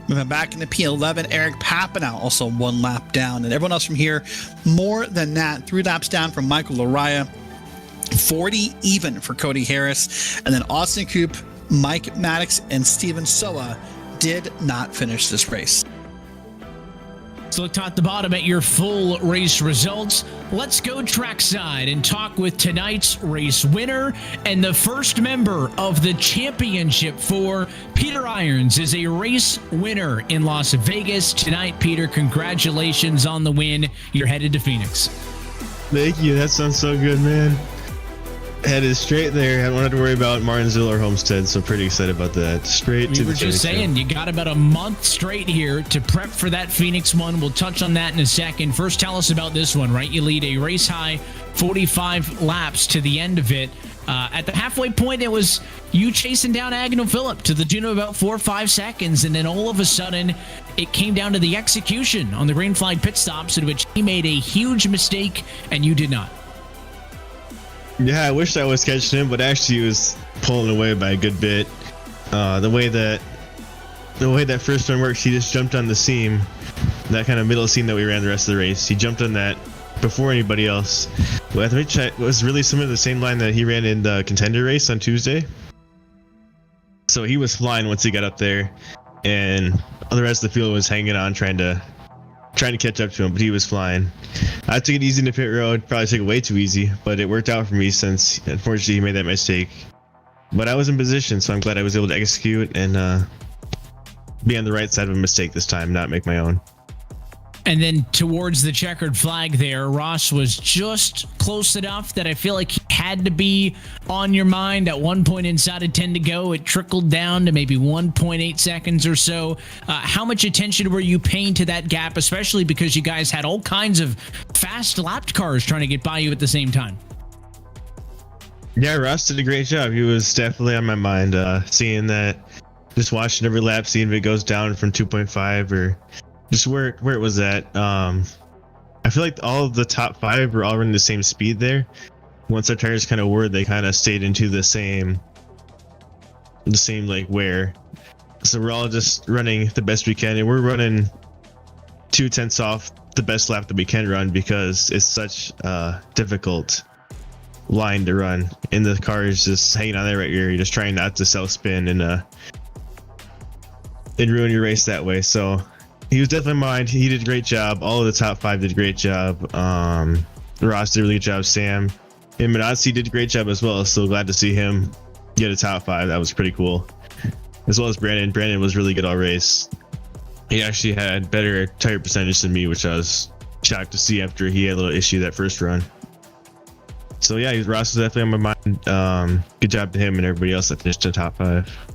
Moving back into P11, Eric Papanow also 1 lap down, and everyone else from here more than that. 3 laps down from Michael Laraya, 40 even for Cody Harris, and then Austin Coop, Mike Maddox, and Steven Soa did not finish this race. Let's look top to bottom at your full race results. Let's go trackside and talk with tonight's race winner and the first member of the championship for Peter Irons is a race winner in Las Vegas tonight. Peter, congratulations on the win. You're headed to Phoenix. Thank you. That sounds so good, man. Headed straight there. I don't have to worry about Martinsville or Homestead, so pretty excited about that. Straight to the finish. We were just saying, you got about a month straight here to prep for that Phoenix one. We'll touch on that in a second. First, tell us about this one, right? You lead a race high 45 laps to the end of it. At the halfway point, it was you chasing down Agno Phillip to the tune of about 4 or 5 seconds, and then all of a sudden, it came down to the execution on the green flag pit stops, in which he made a huge mistake, and you did not. Yeah, I wish I was catching him, but actually he was pulling away by a good bit. The way that first one works, he just jumped on the seam, that kind of middle seam that we ran the rest of the race. He jumped on that before anybody else. Well, I think it was really similar to the same line that he ran in the contender race on Tuesday. So he was flying once he got up there, and the rest of the field was hanging on, trying to catch up to him, but he was flying. I took it easy in the pit road, probably took it way too easy, but it worked out for me since, unfortunately, he made that mistake. But I was in position, so I'm glad I was able to execute and be on the right side of a mistake this time, not make my own. And then towards the checkered flag there, Ross was just close enough that I feel like he had to be on your mind. At one point inside of 10 to go, it trickled down to maybe 1.8 seconds or so. How much attention were you paying to that gap, especially because you guys had all kinds of fast lapped cars trying to get by you at the same time? Yeah, Ross did a great job. He was definitely on my mind, seeing that, just watching every lap, seeing if it goes down from 2.5 or just where it was at. I feel like all of the top 5 were all running the same speed there. Once our tires kind of were, they kind of stayed into the same like wear. So we're all just running the best we can, and we're running 0.2 off the best lap that we can run because it's such a difficult line to run, and the car is just hanging on there right here. You're just trying not to self spin and ruin your race that way. So he was definitely mine. He did a great job. All of the top 5 did a great job. Ross did a really good job. Sam and Manazzi did a great job as well. So glad to see him get a top 5. That was pretty cool. As well as Brandon. Brandon was really good all race. He actually had better tire percentage than me, which I was shocked to see after he had a little issue that first run. So yeah, Ross was definitely on my mind. Good job to him and everybody else that finished in the top 5.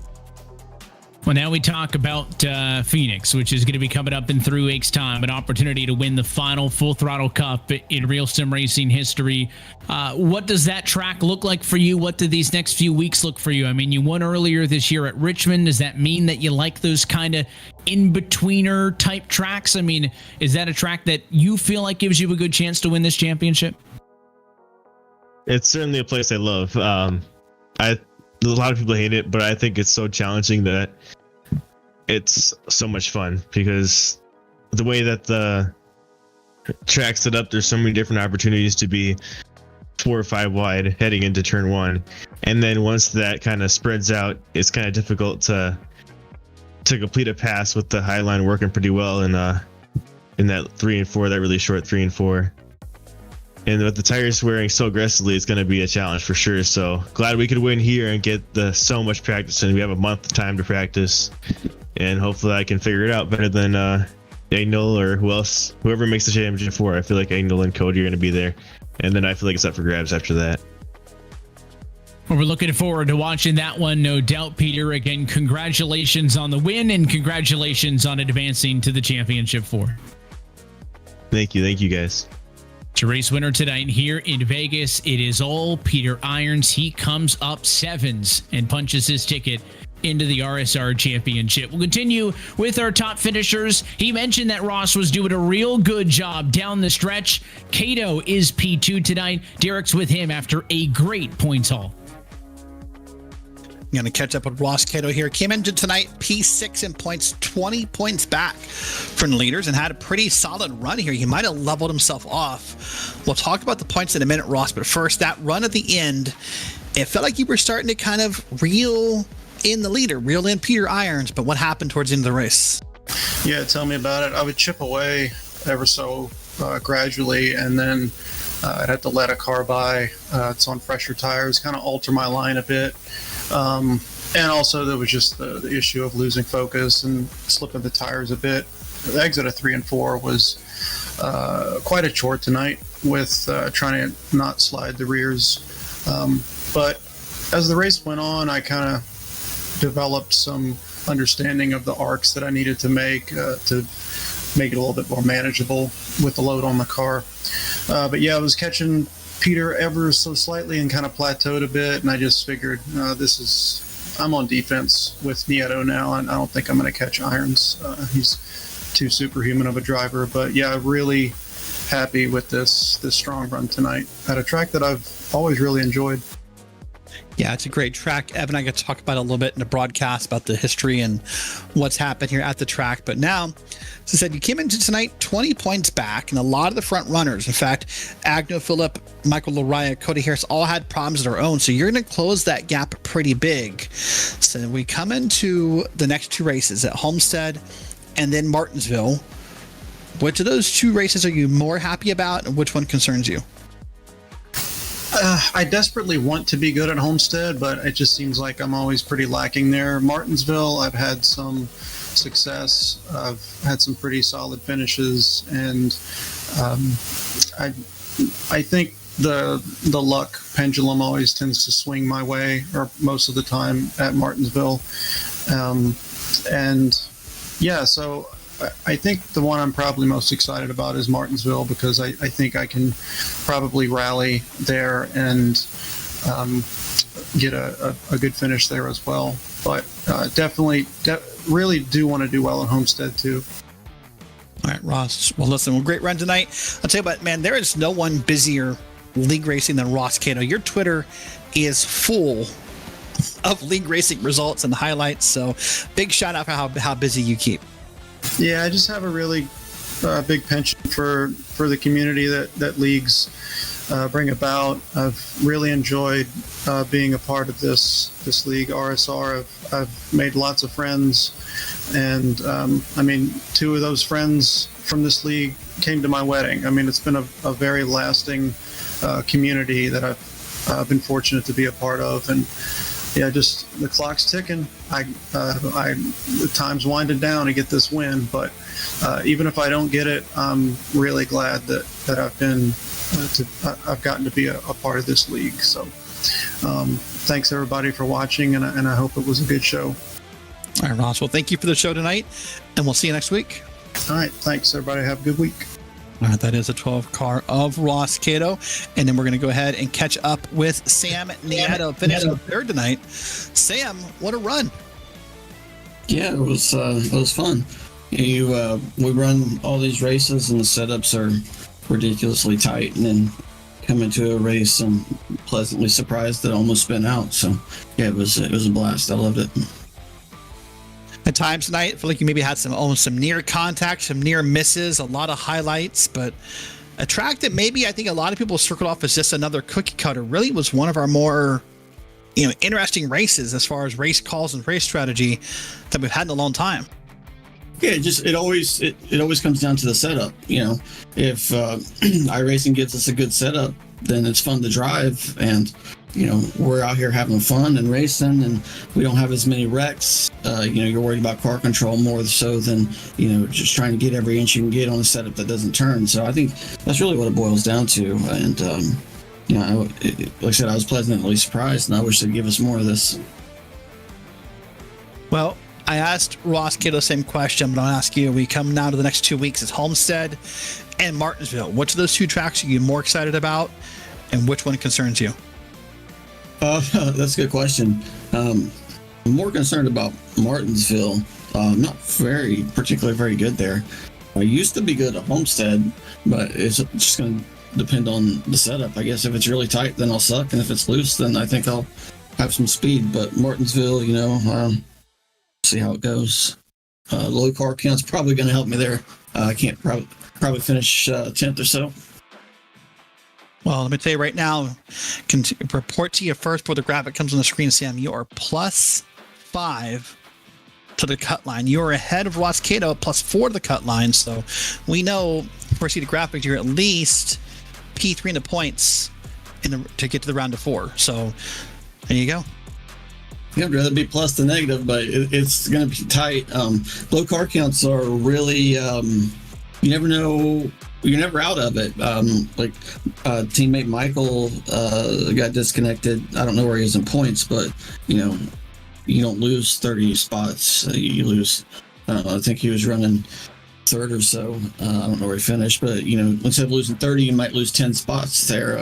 Well, now we talk about Phoenix, which is going to be coming up in 3 weeks' time, an opportunity to win the final Full Throttle Cup in RealSimRacing history. What does that track look like for you? What do these next few weeks look for you? I mean, you won earlier this year at Richmond. Does that mean that you like those kind of in-betweener type tracks? I mean, is that a track that you feel like gives you a good chance to win this championship? It's certainly a place I love. A lot of people hate it, but I think it's so challenging that it's so much fun because the way that the track set up, there's so many different opportunities to be 4 or 5 wide heading into turn 1, and then once that kind of spreads out, it's kind of difficult to complete a pass with the high line working pretty well in that 3 and 4, that really short 3 and 4. And with the tires wearing so aggressively, it's going to be a challenge for sure. So glad we could win here and get so much practice in. We have a month of time to practice, and hopefully I can figure it out better than Agnell or whoever makes the championship 4. I feel like Agnell and Cody are going to be there, and then I feel like it's up for grabs after that. Well, we're looking forward to watching that one, no doubt, Peter. Again, congratulations on the win, and congratulations on advancing to the championship 4. Thank you guys. To race winner tonight here in Vegas, it is all Peter Irons. He comes up 7s and punches his ticket into the RSR Championship. We'll continue with our top finishers. He mentioned that Ross was doing a real good job down the stretch. Cato is P2 tonight. Derek's with him after a great points haul. I'm going to catch up with Ross Cato here. Came into tonight P6 in points, 20 points back from the leaders, and had a pretty solid run here. He might have leveled himself off. We'll talk about the points in a minute, Ross, but first, that run at the end, it felt like you were starting to kind of reel in the leader, reel in Peter Irons, but what happened towards the end of the race? Yeah, tell me about it. I would chip away ever so gradually, and then I'd have to let a car by. It's on fresher tires, kind of alter my line a bit. And also there was just the issue of losing focus and slipping the tires a bit. The exit of 3 and 4 was quite a chore tonight with trying to not slide the rears. But as the race went on, I kind of developed some understanding of the arcs that I needed to make to make it a little bit more manageable with the load on the car. But yeah, I was catching Peter ever so slightly and kind of plateaued a bit, and I just figured I'm on defense with Nieto now, and I don't think I'm going to catch Irons. He's too superhuman of a driver. But yeah, really happy with this strong run tonight at a track that I've always really enjoyed. Yeah, it's a great track. Evan and I got to talk about it a little bit in the broadcast about the history and what's happened here at the track. But now, as I said, you came into tonight 20 points back, and a lot of the front runners, in fact, Agnew, Phillip, Michael Lariah, Cody Harris, all had problems of their own. So you're going to close that gap pretty big. So we come into the next 2 races at Homestead and then Martinsville. Which of those 2 races are you more happy about, and which one concerns you? I desperately want to be good at Homestead, but it just seems like I'm always pretty lacking there. Martinsville, I've had some success. I've had some pretty solid finishes, and I think the luck pendulum always tends to swing my way, or most of the time at Martinsville. And yeah, so I think the one I'm probably most excited about is Martinsville, because I think I can probably rally there and get a good finish there as well. But definitely really do want to do well at Homestead too. All right, Ross. Well, listen, great run tonight. I'll tell you what, man, there is no one busier league racing than Ross Cato. Your Twitter is full of league racing results and highlights. So big shout out for how busy you keep. Yeah, I just have a really big penchant for the community that leagues bring about. I've really enjoyed being a part of this league, RSR. I've made lots of friends, and I mean, 2 of those friends from this league came to my wedding. I mean, it's been a very lasting community that I've been fortunate to be a part of, and yeah, just the clock's ticking. The time's winding down to get this win, but even if I don't get it, I'm really glad that I've gotten to be a part of this league. So thanks everybody for watching, and I hope it was a good show. All right, Ross. Well, thank you for the show tonight, and we'll see you next week. All right, thanks everybody. Have a good week. All right, that is a 12 car of Ross Cato. And then we're going to go ahead and catch up with Sam Nieto, finishing 3rd tonight. Sam, what a run. Yeah, it was fun. We run all these races, and the setups are ridiculously tight, and then come into a race, I'm pleasantly surprised that I almost spin out. So yeah, it was a blast. I loved it. At times tonight, I feel like you maybe had some near contact, some near misses, a lot of highlights, but a track that maybe I think a lot of people circled off as just another cookie cutter really was one of our more interesting races as far as race calls and race strategy that we've had in a long time. Yeah, it always comes down to the setup. If iRacing gives us a good setup, then it's fun to drive, and we're out here having fun and racing, and we don't have as many wrecks. You're worried about car control more so than just trying to get every inch you can get on a setup that doesn't turn. So I think that's really what it boils down to. And like I said, I was pleasantly surprised, and I wish they'd give us more of this. Well, I asked Ross Cato the same question, but I'll ask you. We come now to the next 2 weeks. It's Homestead and Martinsville. Which of those two tracks are you more excited about, and which one concerns you? That's a good question. I'm more concerned about Martinsville. Not particularly very good there. I used to be good at Homestead, but it's just going to depend on the setup. I guess if it's really tight, then I'll suck, and if it's loose, then I think I'll have some speed. But Martinsville, see how it goes. Low car count's probably going to help me there. I can't probably finish 10th or so. Well, let me tell you right now, can report to you first before the graphic comes on the screen, Sam. You are +5 to the cut line. You are ahead of Ross Cato at +4 to the cut line. So we know, before I see the graphic, you're at least P3 in the points to get to the round of 4. So there you go. I'd rather be plus than negative, but it's going to be tight. Low car counts are really, you never know. You're never out of it. Teammate Michael got disconnected. I don't know where he is in points, but you don't lose 30 spots. You lose. I think he was running third or so. I don't know where he finished, but instead of losing 30, you might lose 10 spots there.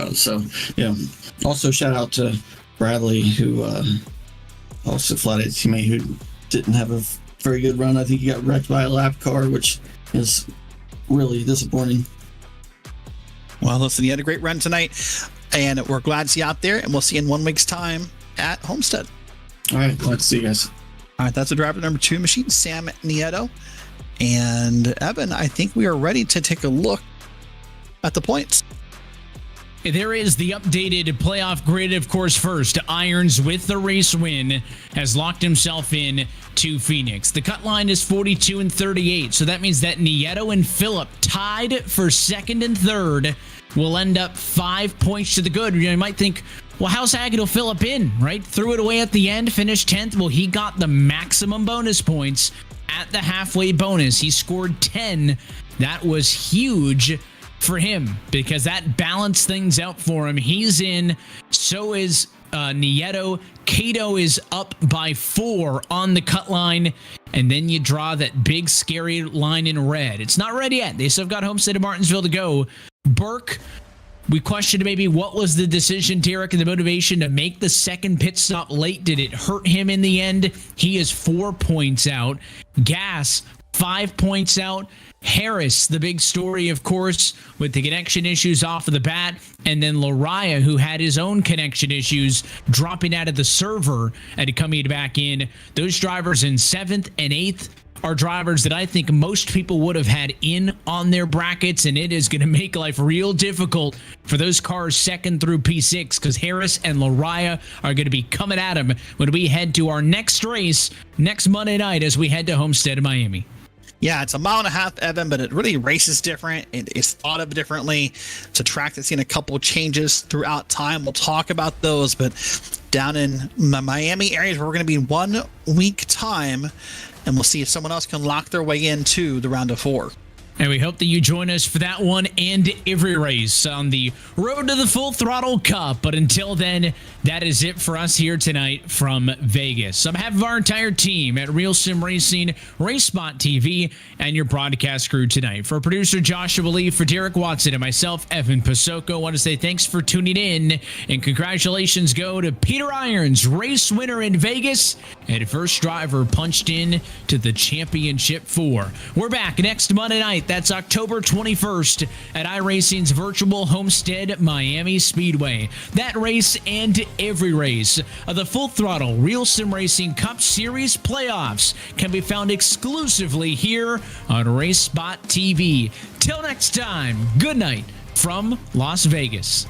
Also shout out to Bradley, who also flatted teammate who didn't have a very good run. I think he got wrecked by a lap car, which is really disappointing. Well, listen, you had a great run tonight, and we're glad to see you out there, and we'll see you in 1 week's time at Homestead. All right, glad to see you guys. All right, that's the driver number 2 machine, Sam Nieto. And Evan, I think we are ready to take a look at the points. There is the updated playoff grid, of course. First, Irons with the race win has locked himself in to Phoenix. The cut line is 42 and 38, so that means that Nieto and Phillip, tied for second and third, will end up 5 points to the good. You might think, well, how's Agnew Phillip in, right? Threw it away at the end, finished 10th. Well, he got the maximum bonus points at the halfway bonus. He scored 10. That was huge for him because that balanced things out for him. He's in. So is Nieto. Cato is up by 4 on the cut line. And then you draw that big, scary line in red. It's not red yet. They still have got Homestead and Martinsville to go. Burke, we questioned maybe what was the decision, Derek, and the motivation to make the second pit stop late. Did it hurt him in the end? He is 4 points out. Gas, 5 points out. Harris, the big story, of course, with the connection issues off of the bat. And then Lariah, who had his own connection issues, dropping out of the server and coming back in. Those drivers in 7th and 8th are drivers that I think most people would have had in on their brackets, and it is going to make life real difficult for those cars 2nd through P6 because Harris and Lariah are going to be coming at them when we head to our next race next Monday night as we head to Homestead in Miami. Yeah, it's a 1.5 miles, Evan, but it really races different. It's thought of differently. It's a track that's seen a couple changes throughout time. We'll talk about those, but down in Miami areas, we're going to be 1 week time, and we'll see if someone else can lock their way into the round of 4. And we hope that you join us for that one and every race on the road to the Full Throttle Cup. But until then, that is it for us here tonight from Vegas. On behalf of our entire team at RealSimRacing, RaceSpotTV, and your broadcast crew tonight, for producer Joshua Lee, for Derek Watson, and myself, Evan Pasoko, I want to say thanks for tuning in, and congratulations go to Peter Irons, race winner in Vegas, and first driver punched in to the championship 4. We're back next Monday night. night. That's October 21st at iRacing's virtual homestead, Miami Speedway. That race and every race of the Full Throttle RealSimRacing Cup Series playoffs can be found exclusively here on RaceSpotTV. Till next time, good night from Las Vegas.